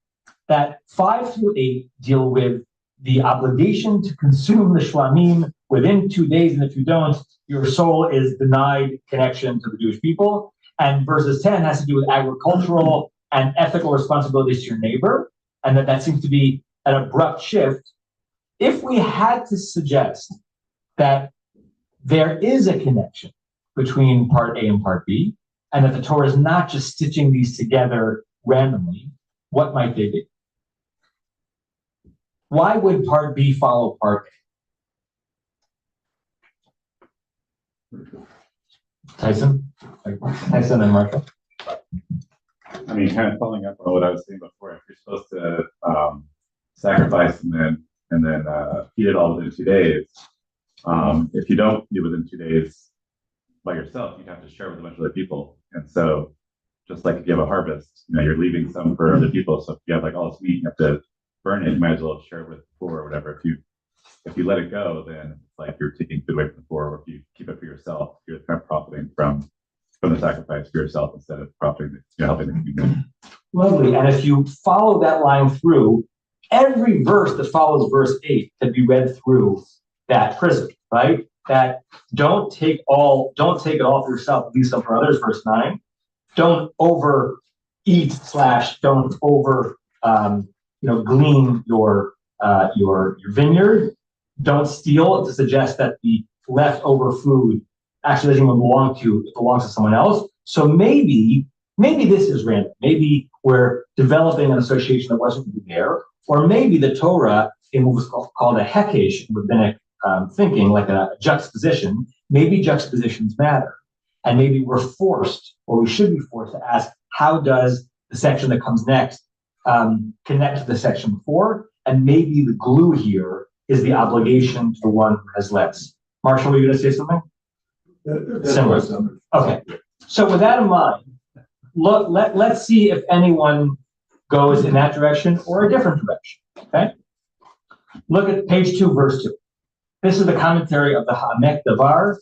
that 5 through 8 deal with the obligation to consume the shlamim within 2 days, and if you don't, your soul is denied connection to the Jewish people, and verses 10 has to do with agricultural and ethical responsibilities to your neighbor, and that seems to be an abrupt shift. If we had to suggest that there is a connection between part A and part B, and that the Torah is not just stitching these together randomly, what might they be? Why would part B follow part A? Tyson and Marshall? I mean, kind of following up on what I was saying before, if you're supposed to sacrifice and then eat it all within 2 days, if you don't eat within 2 days by yourself, you'd have to share with a bunch of other people. And so, just like if you have a harvest, you're leaving some for other people. So if you have like all this meat, you have to burn it. You might as well share it with the poor or whatever. If you let it go, then it's like you're taking food away from the poor. Or if you keep it for yourself, you're kind of profiting from the sacrifice for yourself instead of profiting, helping the community. Lovely. And if you follow that line through, every verse that follows verse 8 can be read through that prism, right? That don't take it all for yourself, leave some for others, verse 9. Don't overeat / don't over glean your vineyard. Don't steal to suggest that the leftover food actually doesn't even belong to you, it belongs to someone else. So maybe this is random. Maybe we're developing an association that wasn't really there, or maybe the Torah in what was called a hekesh in rabbinic thinking, like a juxtaposition. Maybe juxtapositions matter, and maybe we're forced, or we should be forced, to ask, how does the section that comes next connect to the section before? And maybe the glue here is the obligation to the one who has less. Marshall, were you going to say something? Similar. Okay. So with that in mind, let's see if anyone goes in that direction or a different direction. Okay. Look at page 2, verse 2. This is the commentary of the Ha'amek Davar,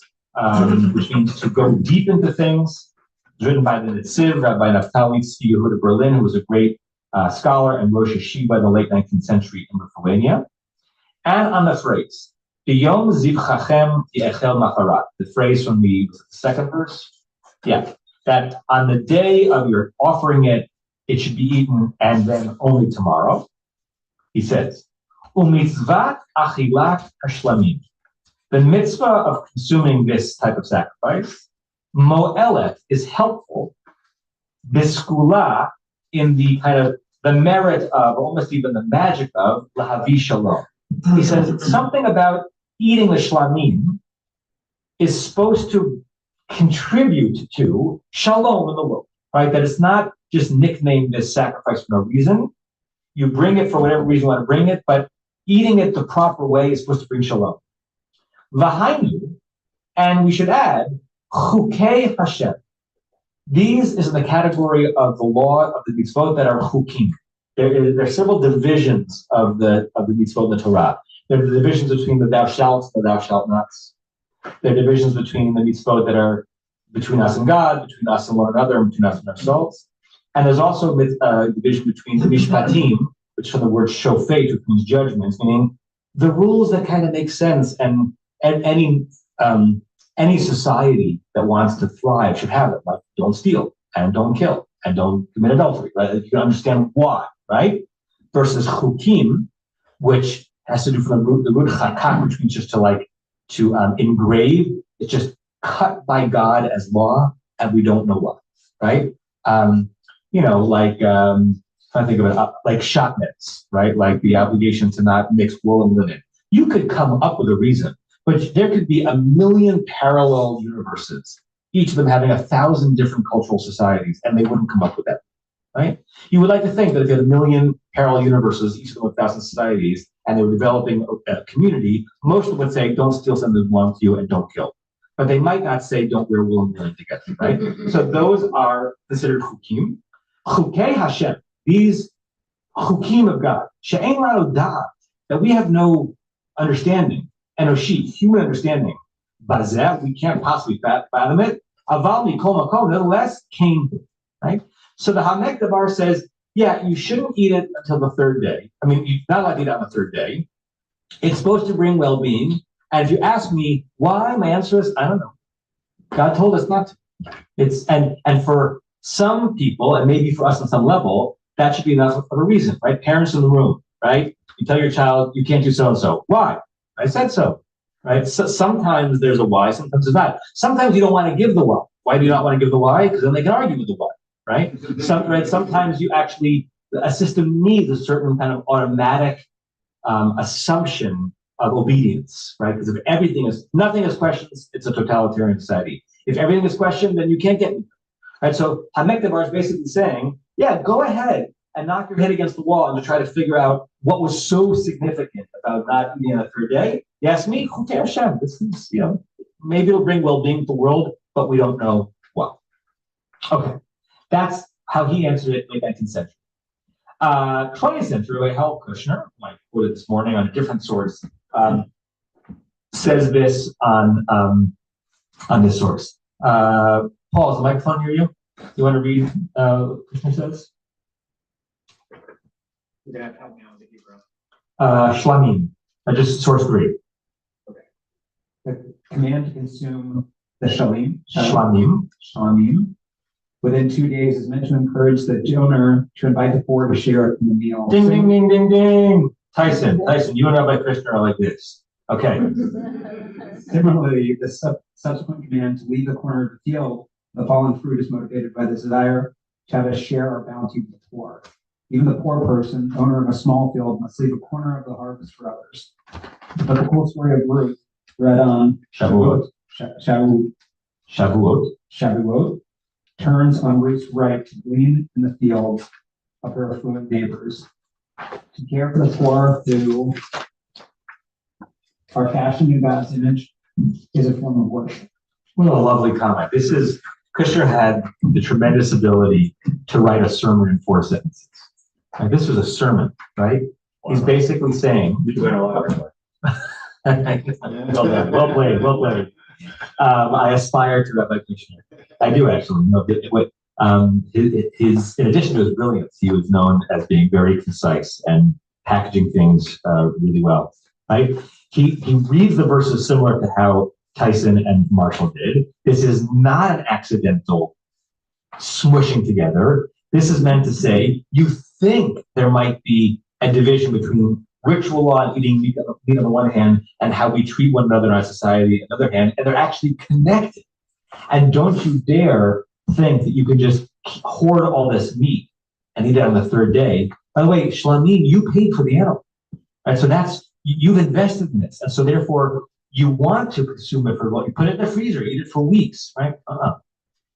which means to go deep into things. It's written by the Nitziv, Rabbi Naftali Tzvi Yehuda Berlin, who was a great scholar and Rosh Hashiva in the late 19th century in Lithuania. And on the phrase, B'yom zivchachem ti'echel macharat, the phrase from the second verse, that on the day of your offering it, it should be eaten and then only tomorrow. He says, Umitzvat achilat hashlamim. The mitzvah of consuming this type of sacrifice, mo'elet, is helpful, biskula, in the kind of the merit of, almost even the magic of, lahavi shalom. He says something about eating the shlamim is supposed to contribute to shalom in the world, right? That it's not just nicknamed this sacrifice for no reason. You bring it for whatever reason you want to bring it, but eating it the proper way is supposed to bring shalom. V'hainu, and we should add, chukei Hashem. These is in the category of the law of the mitzvot that are chukim. There are several divisions of the mitzvot in the Torah. There are divisions between the thou shalt and the thou shalt nots. There are divisions between the mitzvot that are between us and God, between us and one another, and between us and ourselves. And there's also a division between the mishpatim, which is from the word shofet, which means judgments, meaning the rules that kind of make sense, and any society that wants to thrive should have it, like don't steal and don't kill and don't commit adultery, right? You can understand why, right? Versus chukim, which has to do from the root chakak, which means just to engrave. It's just cut by God as law, and we don't know why, right? I think of it like shotnets, right? Like the obligation to not mix wool and linen. You could come up with a reason, but there could be 1,000,000 parallel universes, each of them having 1,000 different cultural societies, and they wouldn't come up with that, right? You would like to think that if you had 1,000,000 parallel universes, each of them with 1,000 societies, and they were developing a community, most of them would say, don't steal something that belongs to you and don't kill. But they might not say, don't wear wool and linen together, right? So those are considered chukim. Chukei Hashem, these chukim of God, she'ein lanu da'at, that we have no understanding, enoshi, human understanding. Bazeh, we can't possibly fathom it. Aval mikol makom, nonetheless, came, right? So the Hamek Davar says, yeah, you shouldn't eat it until the third day. I mean, you're not allowed to eat it on the third day. It's supposed to bring well-being. And if you ask me why, my answer is, I don't know. God told us not to. It's and for some people, and maybe for us on some level, that should be enough of a reason, right? Parents in the room, right? You tell your child, you can't do so-and-so. Why? I said so, right? So sometimes there's a why, sometimes there's not. Sometimes you don't want to give the why. Why do you not want to give the why? Because then they can argue with the why, right? Sometimes you actually, a system needs a certain kind of automatic assumption of obedience, right? Because if nothing is questioned, it's a totalitarian society. If everything is questioned, then you can't get anything, right? So Hamek Davar is basically saying, yeah, go ahead and knock your head against the wall and to try to figure out what was so significant about not eating on the third day. You ask me, Chukei Hashem, this is, maybe it'll bring well-being to the world, but we don't know what. Okay, that's how he answered it in the 19th century. 20th century, Hal Kushner, I quoted this morning on a different source, says this on this source. Paul, is the microphone near you? You want to read what Kushner says? You're gonna have to help me out with the Hebrew. Shlamim, just source 3. Okay. The command to consume the shlamim within 2 days is meant to encourage the donor to invite the poor to share in the meal. Ding, ding, ding, ding, ding. Tyson, you and Rabbi Krishna are like this. Okay. Similarly, the subsequent command to leave the corner of the field, the fallen fruit is motivated by the desire to have us share our bounty with the poor. Even the poor person, owner of a small field, must leave a corner of the harvest for others. But the cool story of Ruth, read on Shavuot, turns on Ruth's right to glean in the fields of her affluent neighbors. To care for the poor who are fashioned in God's image is a form of worship. What a lovely comment. Kushner had the tremendous ability to write a sermon in 4 sentences. Like, this was a sermon, right? He's basically saying, well played. I aspire to Rabbi Kushner. I do actually. In addition to his brilliance, he was known as being very concise and packaging things really well. Right? He reads the verses similar to how Tyson and Marshall did. This is not an accidental smushing together. This is meant to say, you think there might be a division between ritual law and eating meat on the one hand and how we treat one another in our society on the other hand, and they're actually connected. And don't you dare think that you can just hoard all this meat and eat it on the third day. By the way, shlamim, you paid for the animal, right? So you've invested in this. And so therefore, you want to consume it for what you put it in the freezer, eat it for weeks, right?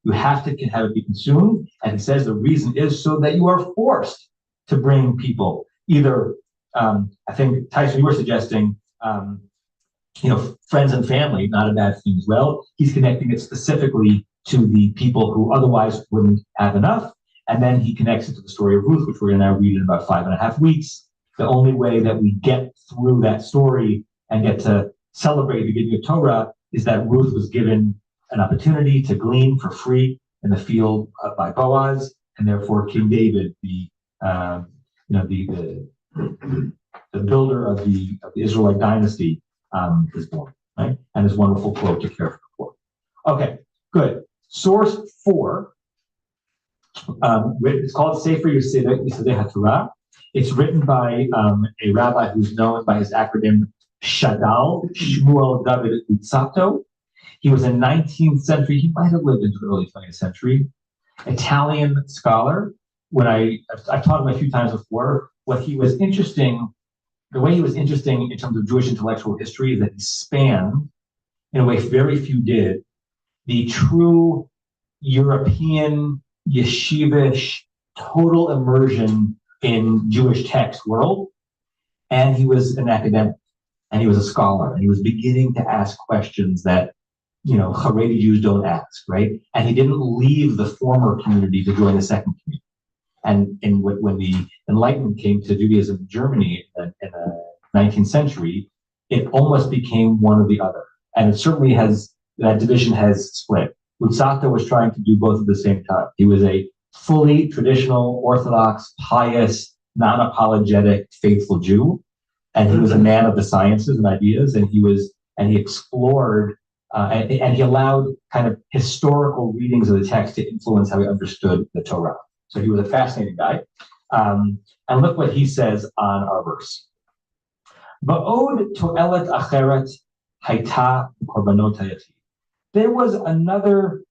You have to have it be consumed. And he says the reason is so that you are forced to bring people either, I think, Tyson, you were suggesting, friends and family, not a bad thing as well. He's connecting it specifically to the people who otherwise wouldn't have enough. And then he connects it to the story of Ruth, which we're going to now read in about 5.5 weeks. the only way that we get through that story and get to celebrate the giving of Torah is that Ruth was given an opportunity to glean for free in the field by Boaz, and therefore King David, the builder of the Israelite dynasty, is born, right? And this wonderful quote to care for the poor. Okay, good. Source 4. It's called Sefer Yesodei HaTorah. It's written by a rabbi who's known by his acronym Shadal, Shmuel David Luzzatto. He was a 19th century, he might have lived into the early 20th century, Italian scholar. When I've taught him a few times before, the way he was interesting in terms of Jewish intellectual history is that he spanned, in a way very few did, the true European, yeshivish, total immersion in Jewish text world. And he was an academic, and he was a scholar, and he was beginning to ask questions that, Haredi Jews don't ask, right? And he didn't leave the former community to join the second community. And when the Enlightenment came to Judaism in Germany in the 19th century, it almost became one or the other. And it certainly that division has split. Luzzatto was trying to do both at the same time. He was a fully traditional, Orthodox, pious, non-apologetic, faithful Jew. And he was a man of the sciences and ideas, and he explored and he allowed kind of historical readings of the text to influence how he understood the Torah. So he was a fascinating guy. And look what he says on our verse. Va'od to'elet acheret haita korbanot hayati. There was another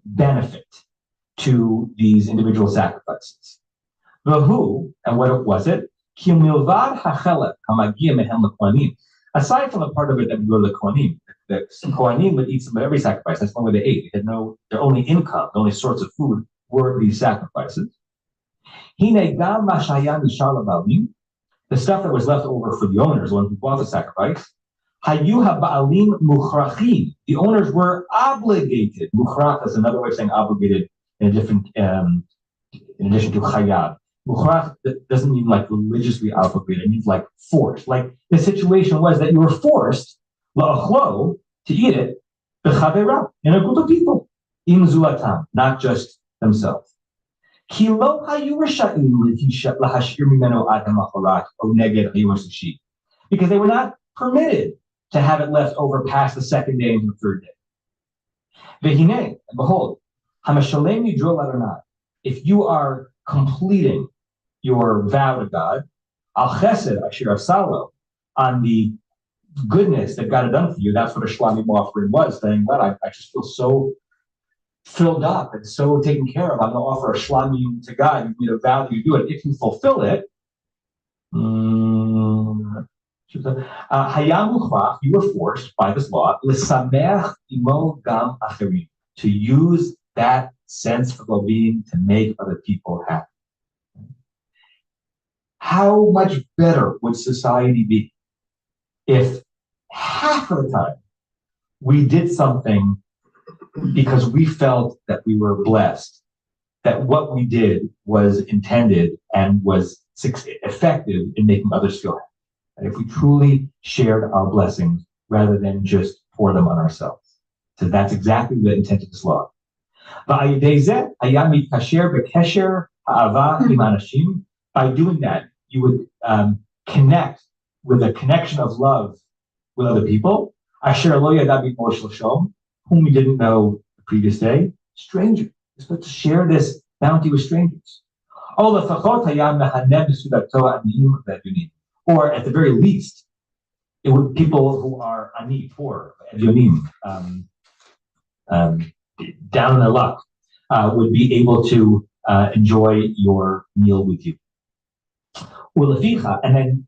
benefit to these individual sacrifices. Vahu, and what was it? Ki milvad hachelek hamagia mehem lekohanim. Aside from the part of it that would go to the Kohanim, the Kohanim would eat some of every sacrifice. That's the only way they ate. They had their only income, the only sorts of food were these sacrifices. The stuff that was left over for the owners, the ones who bought the sacrifice, the owners were obligated. Mukhrach is another way of saying obligated in addition to chayab. Mukhrach doesn't mean like religiously obligated, it means like forced. Like the situation was that you were forced to eat it in a group of people, im zulatam, not just themselves. Because they were not permitted to have it left over past the second day into the third day. And behold, if you are completing your vow to God, al chesed asher asalo, on the goodness that God had done for you, that's what a shlamim offering was, saying, God, I just feel so filled up and so taken care of. I'm going to offer a shlamim to God. You made a vow that you do it. If you fulfill it, you were forced by this law to use that sense of well-being to make other people happy. How much better would society be if half of the time we did something because we felt that we were blessed, that what we did was intended and was effective in making others feel happy? And if we truly shared our blessings rather than just pour them on ourselves. So that's exactly the intent of this law. By doing that, you would connect with a connection of love with other people, whom we didn't know the previous day, strangers. You're supposed to share this bounty with strangers. Or at the very least, it would people who are ani, poor, down in their luck, would be able to enjoy your meal with you. And then,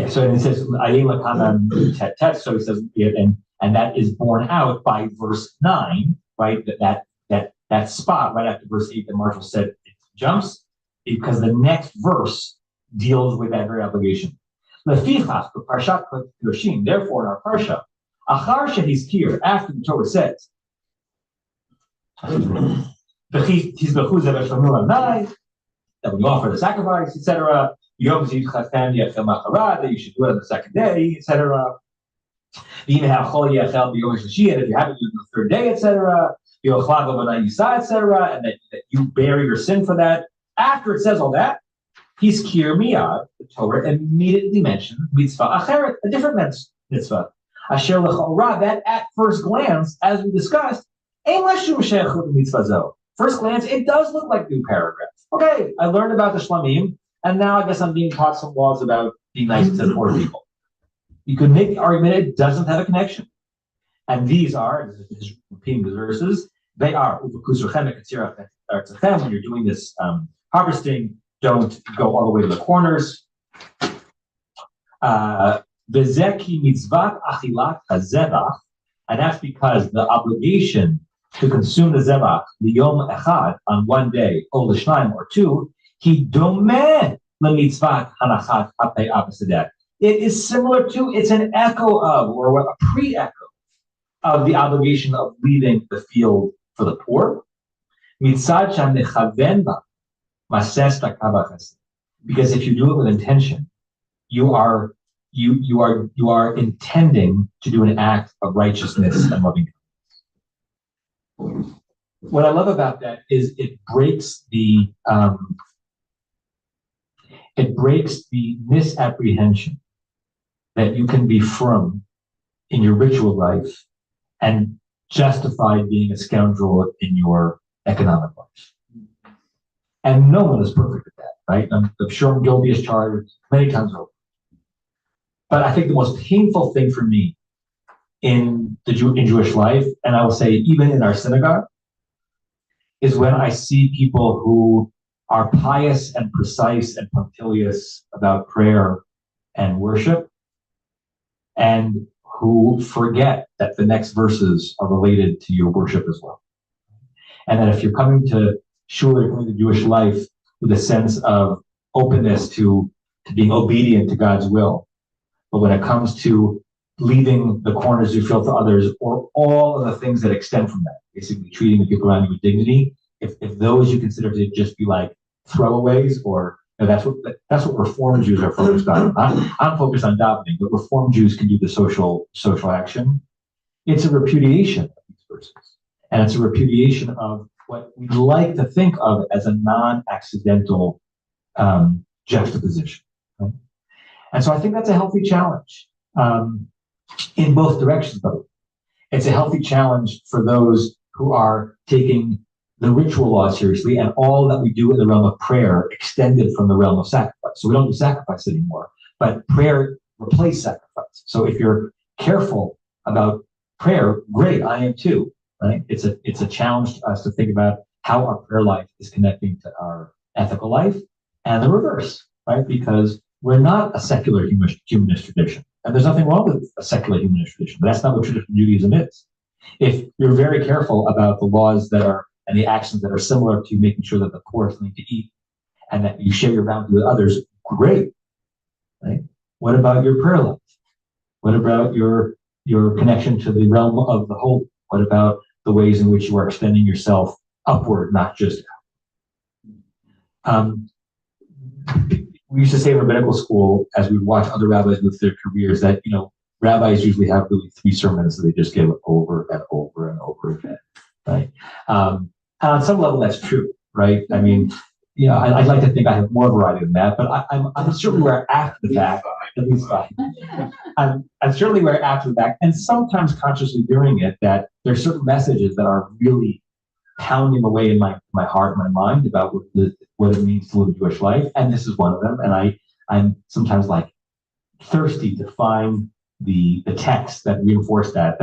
so it says, so it says, and that is borne out by verse 9, right? That spot right after verse 8 that Marshall said it jumps, because the next verse deals with that very obligation. Therefore, in our parsha, after the Torah says, that when you offer the sacrifice, etc., that you should do it on the second day, etc. And if you haven't used the third day, etc. etc. And that you bear your sin for that. After it says all that, he's kir miyad, the Torah immediately mentioned mitzvah acheret, a different mitzvah. Asher l'chorah, that at first glance, as we discussed, first glance, it does look like new paragraphs. Okay, I learned about the shlamim, and now I guess I'm being taught some laws about being nice to the poor people. You could make the argument it doesn't have a connection. And these are, repeating the verses, they are, when you're doing this harvesting, don't go all the way to the corners. And that's because the obligation to consume the zebach liyom echad on one day, or l'shnaim or two, he domeh lemitzvat hanachat hapei abasadet. It is similar to, it's an echo of, or a pre-echo of the obligation of leaving the field for the poor. Mitzad shem nechaven ba mases takava chesed. Because if you do it with intention, you are intending to do an act of righteousness and loving kindness. What I love about that is it breaks the misapprehension that you can be firm in your ritual life and justify being a scoundrel in your economic life. And no one is perfect at that, right? I'm sure I'm guilty as charged many times over. But I think the most painful thing for me in Jewish life, and I will say even in our synagogue, is when I see people who are pious and precise and punctilious about prayer and worship, and who forget that the next verses are related to your worship as well. And that if you're coming to shul, you're coming to Jewish life with a sense of openness to being obedient to God's will. But when it comes to leaving the corners you feel for others, or all of the things that extend from that, basically treating the people around you with dignity, if those you consider to just be like throwaways, or that's what Reform Jews are focused on. I'm focused on davening, but Reform Jews can do the social action. It's a repudiation of these verses, and it's a repudiation of what we like to think of as a non-accidental juxtaposition. Right? And so I think that's a healthy challenge in both directions, though. It's a healthy challenge for those who are taking the ritual law seriously and all that we do in the realm of prayer extended from the realm of sacrifice. So we don't do sacrifice anymore, but prayer replaced sacrifice. So if you're careful about prayer, great, I am too, right? It's a challenge to us to think about how our prayer life is connecting to our ethical life, and the reverse, right? Because we're not a secular humanist tradition. And there's nothing wrong with a secular humanist tradition, but that's not what traditional Judaism is. If you're very careful about the laws that are and the actions that are similar to making sure that the poor have something to eat and that you share your bounty with others, great, right? What about your prayer life? What about your connection to the realm of the holy? What about the ways in which you are extending yourself upward, not just outward? We used to say in rabbinical school, as we watch other rabbis with their careers, that rabbis usually have really 3 sermons that they just give over and over and over again, right? And on some level, that's true, right? I mean, I'd like to think I have more variety than that, but I'm certainly aware after the fact, at least 5. I'm certainly aware after the fact, and sometimes consciously during it, that there are certain messages that are really pounding away in my heart, my mind about what it means to live a Jewish life, and this is one of them. And I'm sometimes thirsty to find the texts that reinforce that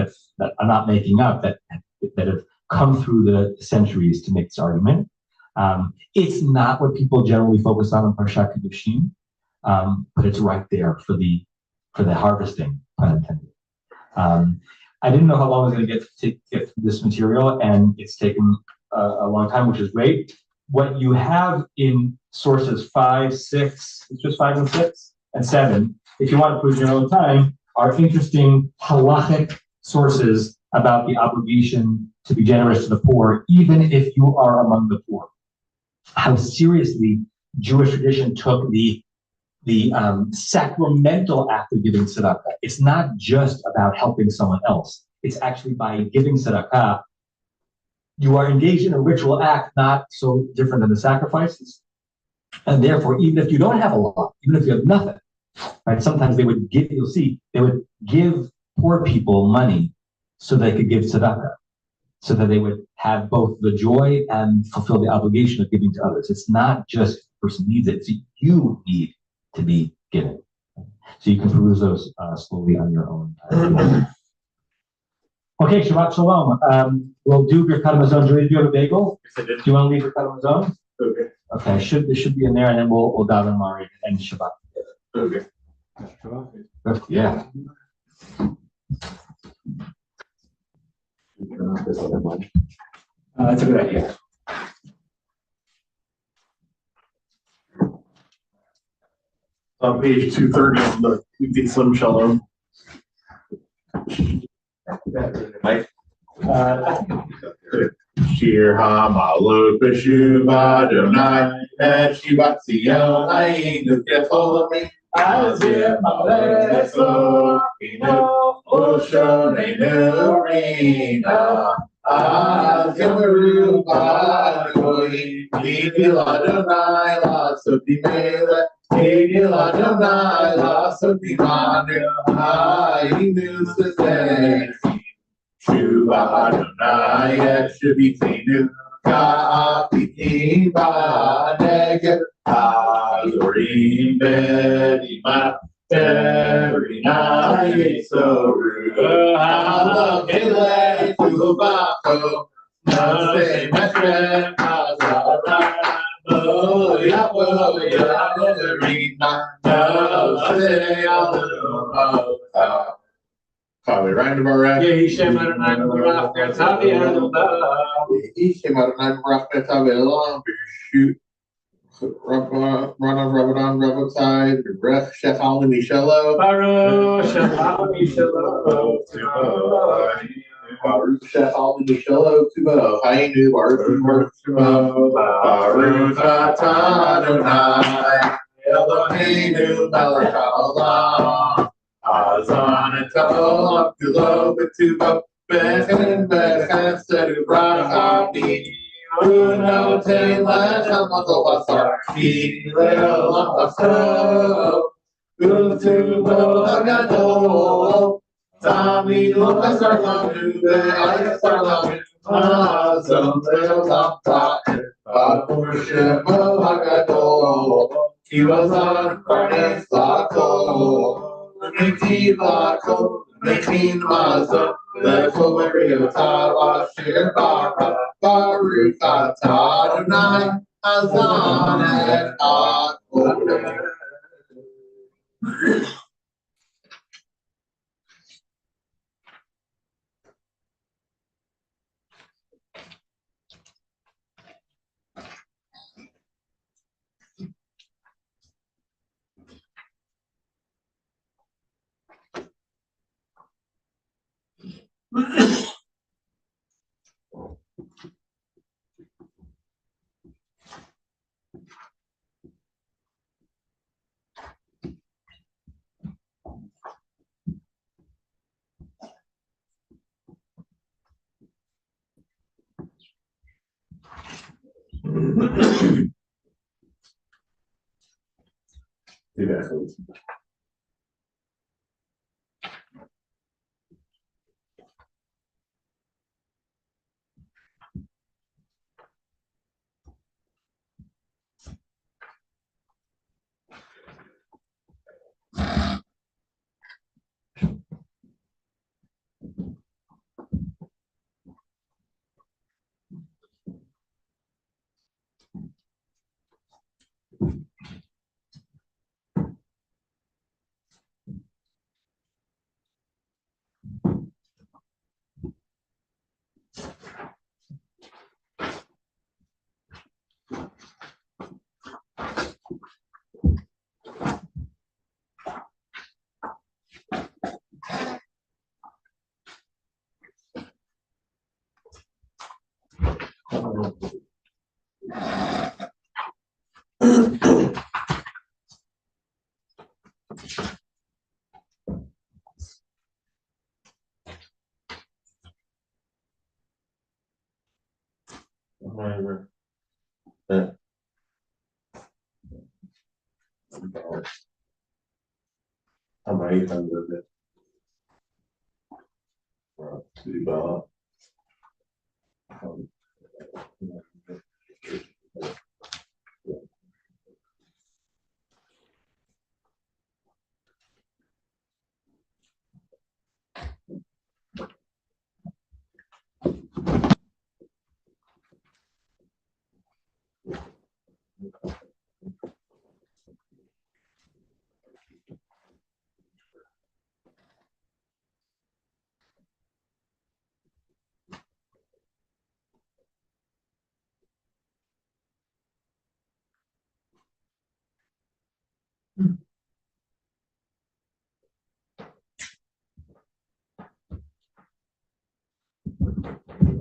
I'm not making up, that have come through the centuries to make this argument. It's not what people generally focus on in Parshat Kedushim, but it's right there for the harvesting, pun intended. I didn't know how long I was going to get through this material, and it's taken a long time, which is great. What you have in sources 5, 6, it's just 5 and 6 and 7, if you want to put in your own time, are interesting halachic sources about the obligation to be generous to the poor, even if you are among the poor. How seriously Jewish tradition took the the sacramental act of giving tzedakah. It's not just about helping someone else. It's actually by giving tzedakah, you are engaged in a ritual act, not so different than the sacrifices. And therefore, even if you don't have a lot, even if you have nothing, right? Sometimes they would give, you'll see, they would give poor people money so they could give tzedakah, so that they would have both the joy and fulfill the obligation of giving to others. It's not just the person needs it, it's you need to be given. So you can peruse those slowly on your own. Okay, Shabbat Shalom. We'll do Birkat Hamazon. Julie, do you have a bagel? Do you want to leave Birkat Hamazon? Okay. Okay, it should be in there, and then we'll daven Mari and Shabbat. Okay. Yeah. That's a good idea. On page 230 of the Uti Slim Shalom. Mike? Shir Hamalut B'Shuva Adonai Et Shivat Zion Ainu Kecholami Azir Maleso Ino Oshonenu Rina Az Yomeru B'Adoi Nidil Adonai Lasot Imele Nidil Adonai Lasot Imanu Ainu Sesei Shuva Adonai Et Shavitinu Ka'afitim Ba'negev Azorim B'dima Berina Yesoru Ha'lavele Tuvako Nase Meshem Hazara Lo Yavo Yavorina Nase Alo Probably right of our right. Yishem Adonai Baruch Tavi Adonai. Yishem Adonai Baruch Tavi Adonai. Shoot. Run of Rabbanon Rabbatai. Brech Shechal Mishelo. Baruch Shechal Mishelo. Baruch Shechal Mishelo Tubo. Hainu Baruch Tubo. Baruch Atah Adonai. Eloheinu Melech Haolam. Azan and Tol Kulo Betuba Bechen Bechen Sedu Brachami Uno Te Lechem Lato Basar Ki Leolam Baso Utubo Hagadol Tami Lo Basar Lamu Be'ayasar Lamu Azon Leolam Ta'en Bakur Shemo Hagadol Ki Wazan Karnes Lakol Mekin Lako, Mekin Maza, Leko Mario Tawa, Shir Bara, Baruch Atah Adonai, Azan et Akode. Também, estamos a ver.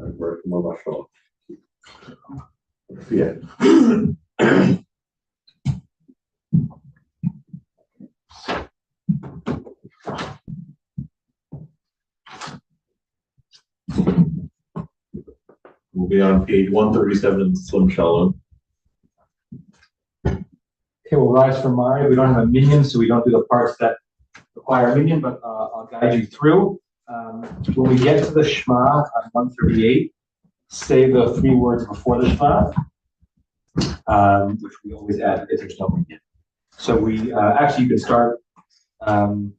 Agora que uma baixou. Fiel. We'll be on page 137 in the Slim Shallow. Okay, we'll rise for Mari. We don't have a minion, so we don't do the parts that require a minion, but I'll guide you through. When we get to the Shema on 138, say the 3 words before the Shema, which we always add if there's no minion. So we actually you can start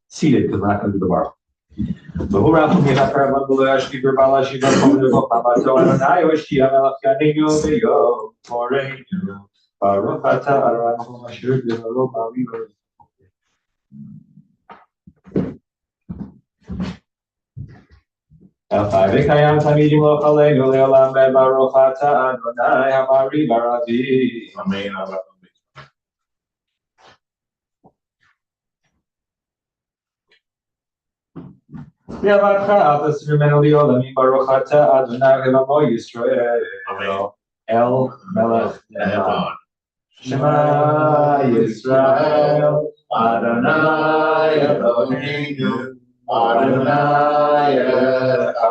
seated because we're not going to do the bar. וקיים תמיד ימלוך עלינו לעולם וברוך אתה אדוני המרי ברבי. Amen. יברך אל תסיר ממנו לעולמים ברוך אתה אדוני אלוהינו ישראל אל מלך נאמן. שמע ישראל אדוני אלוהינו אדוני אחד.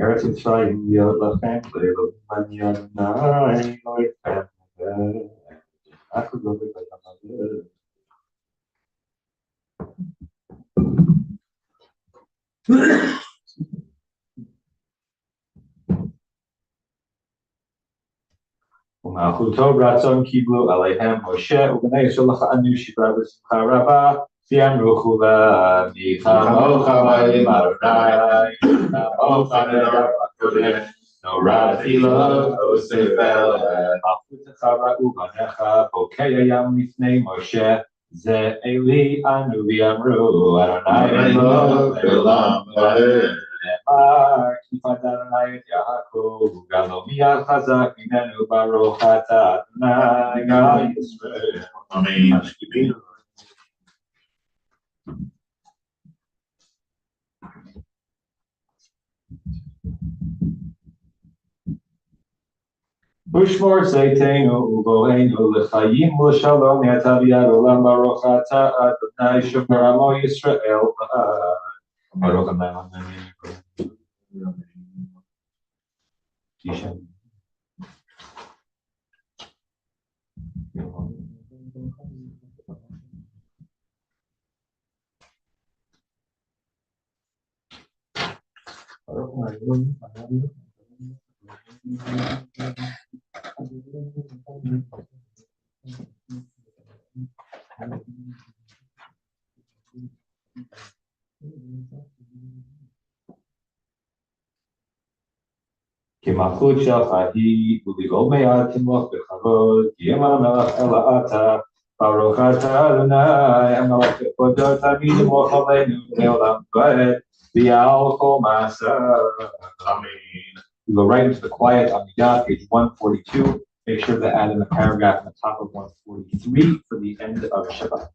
ארץ מצרים להיות לכם ולמען אדוני אלוהיכם הקדוש והחזק. ומלכותו ברצון קיבלו עליהם משה ובני ישראל לכהנו שבעה בשמחה רבה ויאמרו כולם מי כמוך באלים אדוני כמוך נדב הקודש נורא תפילות אוסף אל מלכותך ראו בניך בוקע ים לפני משה זה אלי אנו ויאמרו אדוני אלוהינו לעולם ועד נאמר כי פדה אדוני את יעקב וגאלו מיד חזק ממנו ברוך אתה אדוני גאל ישראל. Amen. ושמור צאתנו ובואנו לחיים ולשלום יתה ביד עולם ברוך אתה אדוני שומר עמו ישראל ברוך אתה כמלכות שלך היא, ולגאול מעט תמלוך בכבוד, כי אם המלך אלא אתה, ברוך אתה אדוני, המלך כבודו תמיד ימלוך עלינו לעולם ועד, ויעל כל מעשה. Amen. We go right into the quiet on the dot, page 142. Make sure to add in the paragraph on the top of 143 for the end of Shabbat.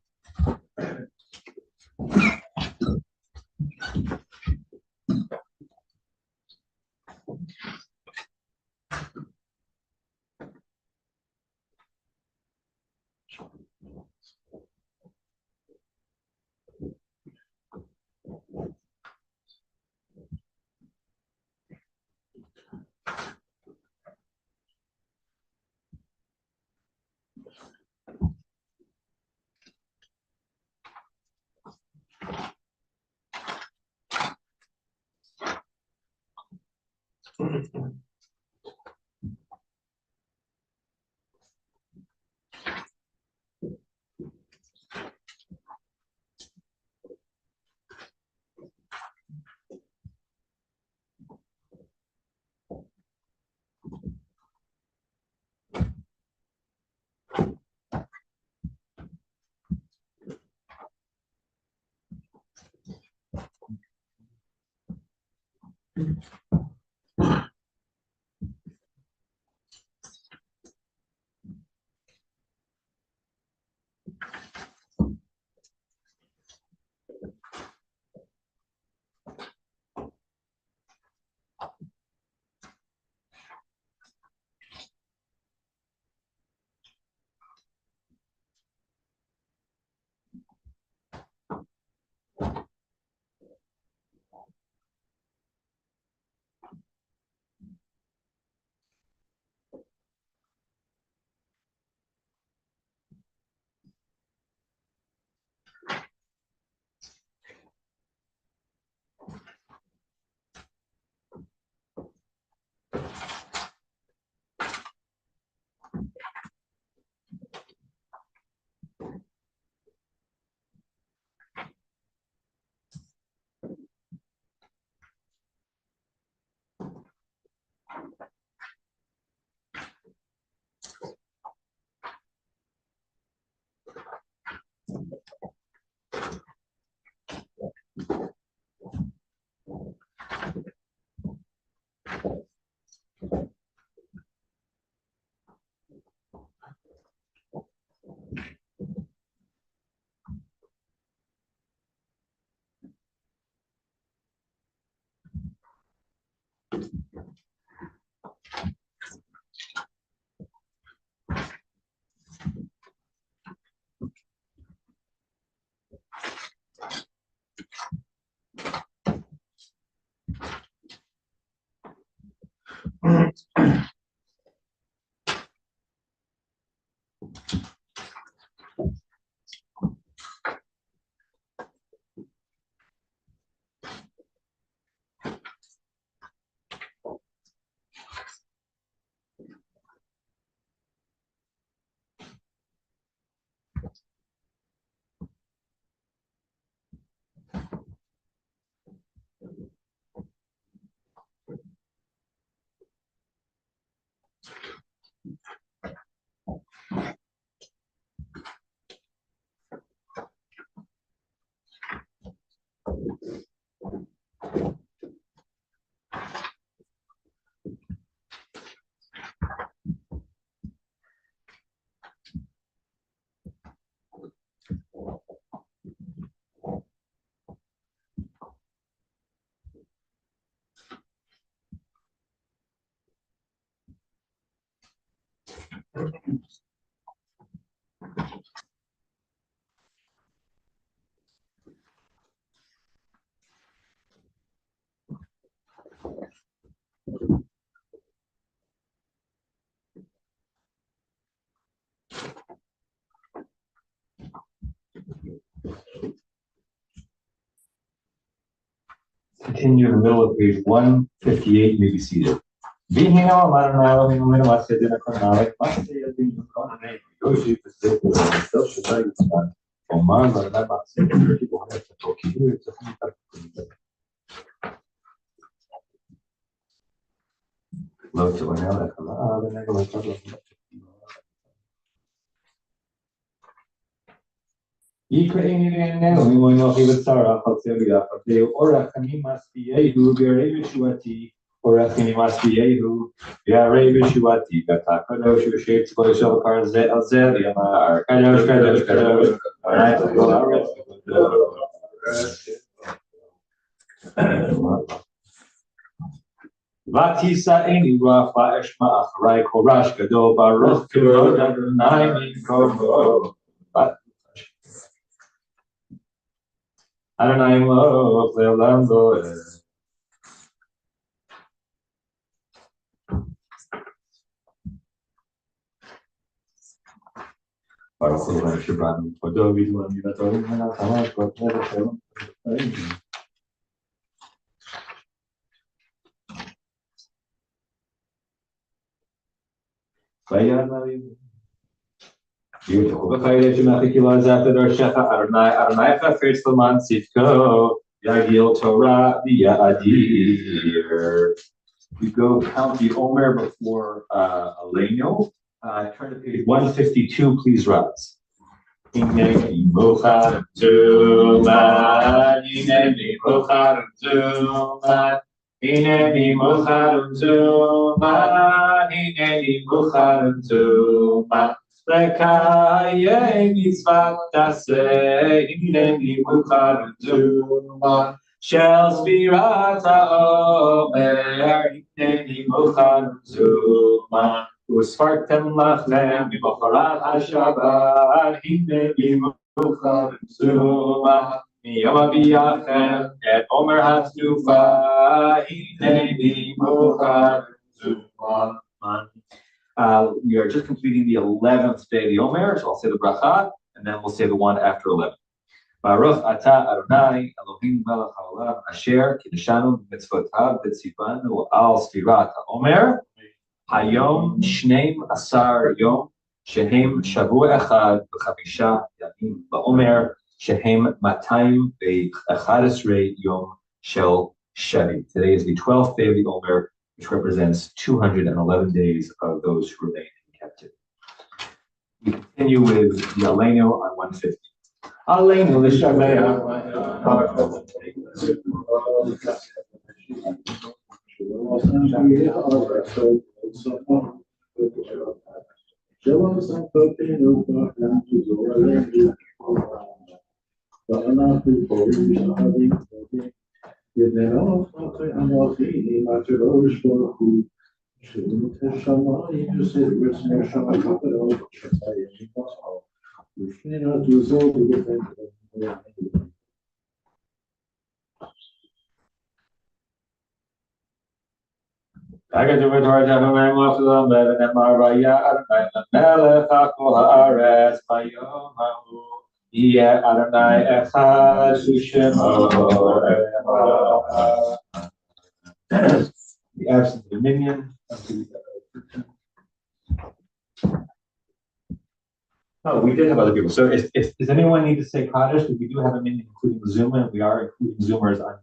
Continue in the middle of page 158, you may be seated. Minha, Maranao, Minha, Masjid, Nakonale, Masjid, Nakonale, Yoshi, Pacific, Social Studies, אומן, ואני מעצים people have to talk to you, it's a לא תעונה לחלה, ונגע לקבל. יקראינו ממונוכי וצרה, חצי ויחד, אורח אני משפיעהו, וירא ישועתי, אורח אני משפיעהו, וירא ישועתי, ואתה קדוש יושב צבוי של קר זה על זה, ויאמר, קדוש, קדוש, קדוש, ונאי תכל הארץ, ותישאני רוח ואשמע אחרי קורש גדול ברוך כבוד אדוני מקומו. אדוני מלוך לעולם ועד. ברוך הוא אשר בנו כבודו בזמן מידתו ומנחמו כל פני ושלום. beautiful. B'chayre shemachiki la'azat d'darshecha Adonai chafetz l'man tzidko yagil Torah v'ya'adir. We go count the Omer before Aleinu. Turn to page 152, please rise. Hineni mochad zuman, hineni mochad zuman, hineni mochad zuman, hineni mochad zuman. Lekayeh mitzvat taseh, hineni mochad zuman. Shel Sfirat HaOmer, hineni mochad zuman. Usfartem lachem b'mocharat haShabbat, hineni mochad zuman. Miyom aviyachem et Omer hatnufa, hineni mochad zuman. We are just completing the 11th day of the Omer, so I'll say the bracha, and then we'll say the one after 11. Baruch atah Adonai Elohim melech haolam asher kiddushanu b'mitzvotav v'tzivanu al sfirat haomer hayom shneim asar yom shehem shavua echad v'chamisha yamim ba'omer shehem matayim ve'echad yom shel shevi. Today is the 12th day of the Omer, which represents 211 days of those who remain in captivity. We continue with the Aleinu on 150. Aleinu l'shameach. Yeah, Adonai Echad Shemo the absence of Minha. Oh, we did have other people. So does anyone need to say Kaddish? Because we do have a Minha including Zuma, and we are including Zoomers on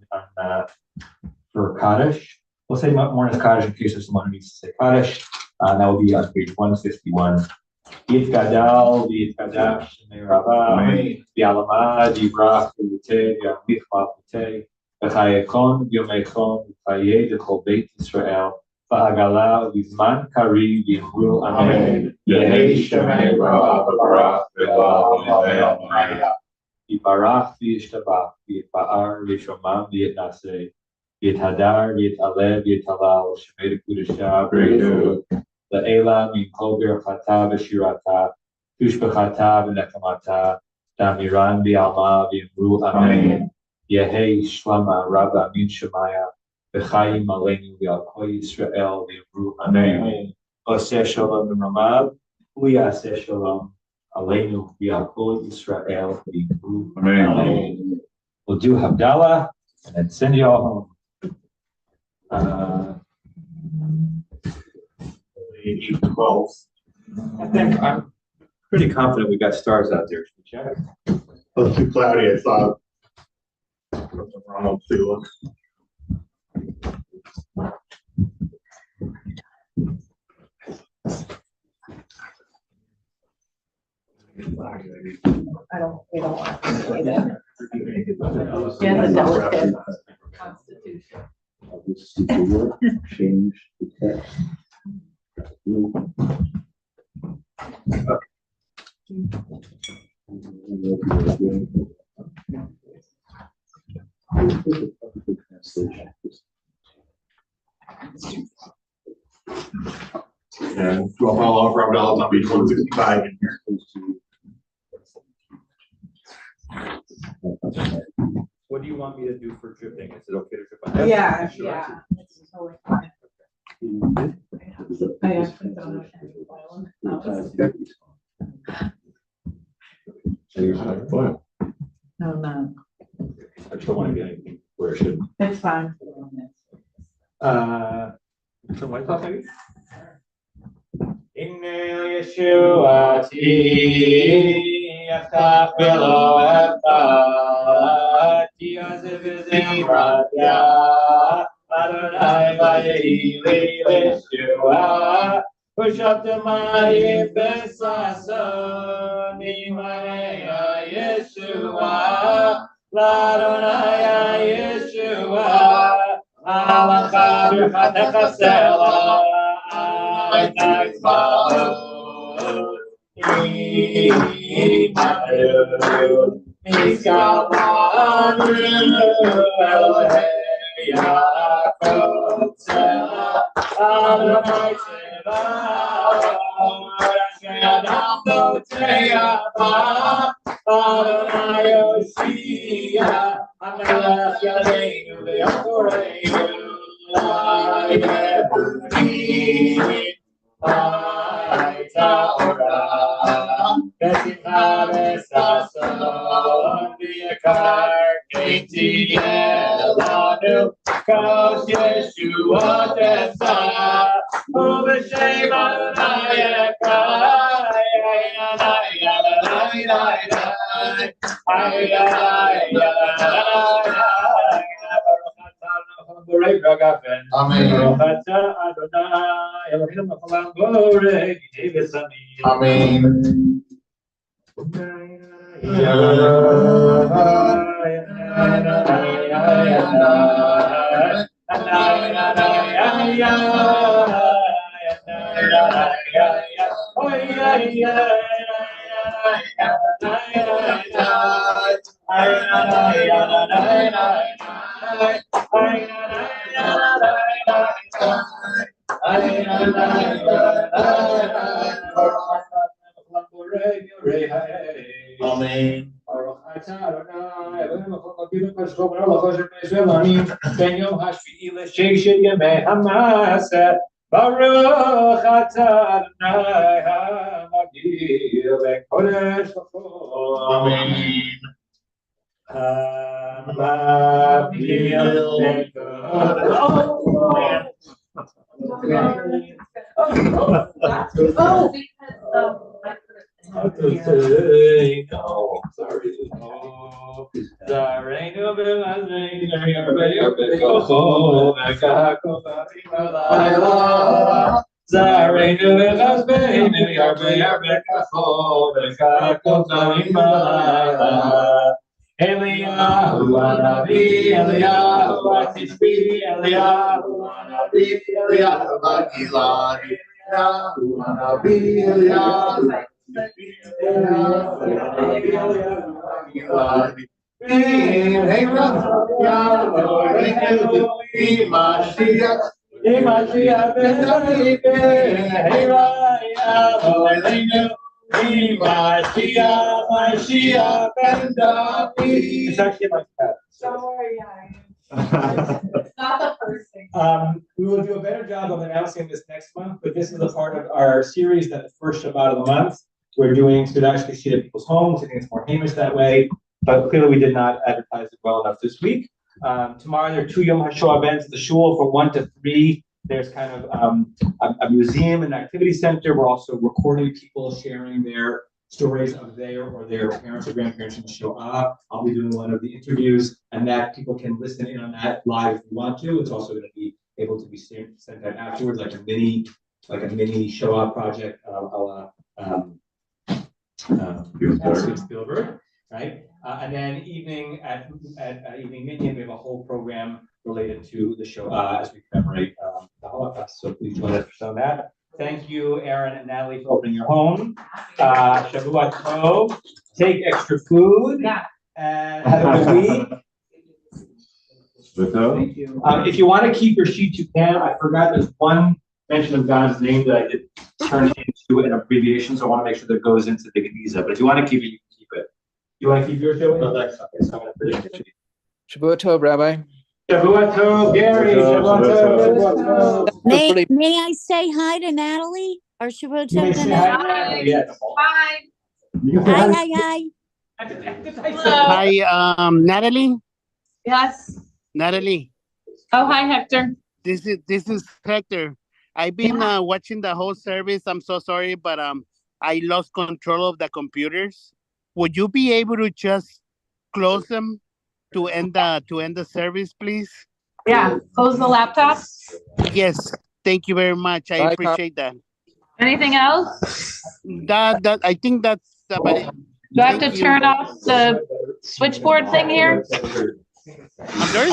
for Kaddish. We'll say Mornis Kaddish in case there's someone who needs to say Kaddish. That will be on page 151. Yitgadal, Yitgadash, Meirava, Yalamad, Yibrach, Yute, Yamich, Mapute, V'chayekon, Yomechon, V'chayed, V'chol Beit Yisrael, V'agala, V'zman Kari, V'imru, Amen. Yehei Shemei Ra'ah, V'barach, V'lah, V'le'el, Yibarach, V'yishtabach, V'yitba'ar, V'yishomam, V'yitnaseh, V'yithadar, V'yitalev, V'yitalal, Shemei Kudusha, B'reidu, La'ela min kol birchata v'shirata, tushbechata v'nechamata, damiran v'alma v'imru amen. Yehei shlama rabba min shemaya, v'chayim aleinu v'al kol Yisrael v'imru amen. Oseh shalom v'ramav, u'yaseh shalom aleinu v'al kol Yisrael v'imru amen. We'll do Havdalah and then send you all home. 12. I think I'm pretty confident we got stars out there. Should we check? was too cloudy, I saw. Something wrong, let's take a look. We don't want to say that. Yeah, the delicate constitution. Change the text. And we'll follow up Robert Ellis on page 165 in here. What do you want me to do for dripping? Is it okay to drip on that? Yeah, Sure. yeah. It's totally fine. I actually don't know. No, no, I just don't want to get anything where it should. it's fine. So my thought maybe? Inne Yeshua ti yafta velo efa ti azevezi radia Adonai vayehi Yeshua Ushabtamai besason Imanei Yeshua Ladonai Yeshua Alacha b'chatecha sela Adonai tzvaot Imanu Miskavanu Elohei Yaakov sela Adonai tzvaot Asher Adam Notei Adonai Yoshia Amelech Yadeinu v'Yakoreinu La'yehudi Ha'ita ora V'simcha v'sason v'yakar Keti elanu Kosh Yeshua Tesa U'v'shem Adonai Ekad Amen. Baruch atah Adonai ha'magil v'kodesh l'chol. Amen. Ha'magil v'kodesh. Oh, because Eliyahu Anavi, Eliyahu Atishbi, Eliyahu Anavi, Eliyahu Agilani, Eliyahu Anavi, Eliyahu Atishbi, Eliyahu Agilani. Hey, Mashiach, Ben David, hey, Mashiach, Ben David. It's actually my pet. don't worry, it's not the first thing. We will do a better job of announcing this next month, but this is a part of our series that the first Shabbat of the month we're doing to actually see at people's homes. I think it's more Hamish that way, but clearly we did not advertise it well enough this week. Tomorrow there are 2 Yom HaShoah events at the shul from 1 to 3. There's kind of a museum and activity center. We're also recording people sharing their stories of their or their parents or grandparents in the show up. I'll be doing one of the interviews, and that people can listen in on that live if you want to. It's also going to be able to be sent out afterwards, like a mini show up project, Spielberg, right? And then evening at evening Minha, we have a whole program related to the show as we commemorate the Holocaust. So please join us for some of that. Thank you, Aaron and Natalie, for opening your home. Shavua Tov. Take extra food. And have a good week. Thank you. If you want to keep your sheets, you can. I forgot there's one mention of God's name that I did turn into an abbreviation, so I want to make sure that goes into the Geniza. But if you want to keep it, you can keep it. You want to keep your show? No, that's okay. So I'm going to put it in. Shavua Tov, Rabbi. Shavua Tov, Gary. Shavua Tov. May I say hi to Natalie? Or Shavua You may Tov to say hi. Natalie? Yeah. Hi. Hi, Natalie. Yes. Natalie, Oh, hi, Hector. this is Hector. I've been watching the whole service. I'm so sorry, but I lost control of the computers. Would you be able to just close them to end the service, please? Yeah, close the laptop. Yes, thank you very much. I Bye, appreciate that. Anything else? That I think that's about it. Do I have to Thank you. turn off the switchboard thing here? I'm sorry?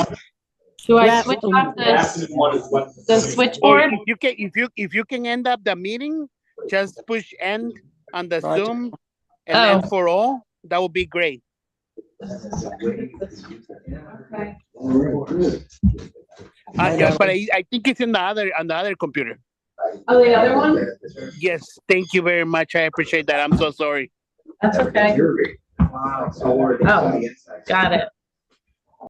Do I switch off the switchboard? Or if you can end up the meeting, just push end on the Roger. Zoom and end for all. That would be great. Yeah, but I think it's on the other computer. Oh, the other one? Yes, thank you very much. I appreciate that. I'm so sorry. That's okay. Oh, got it.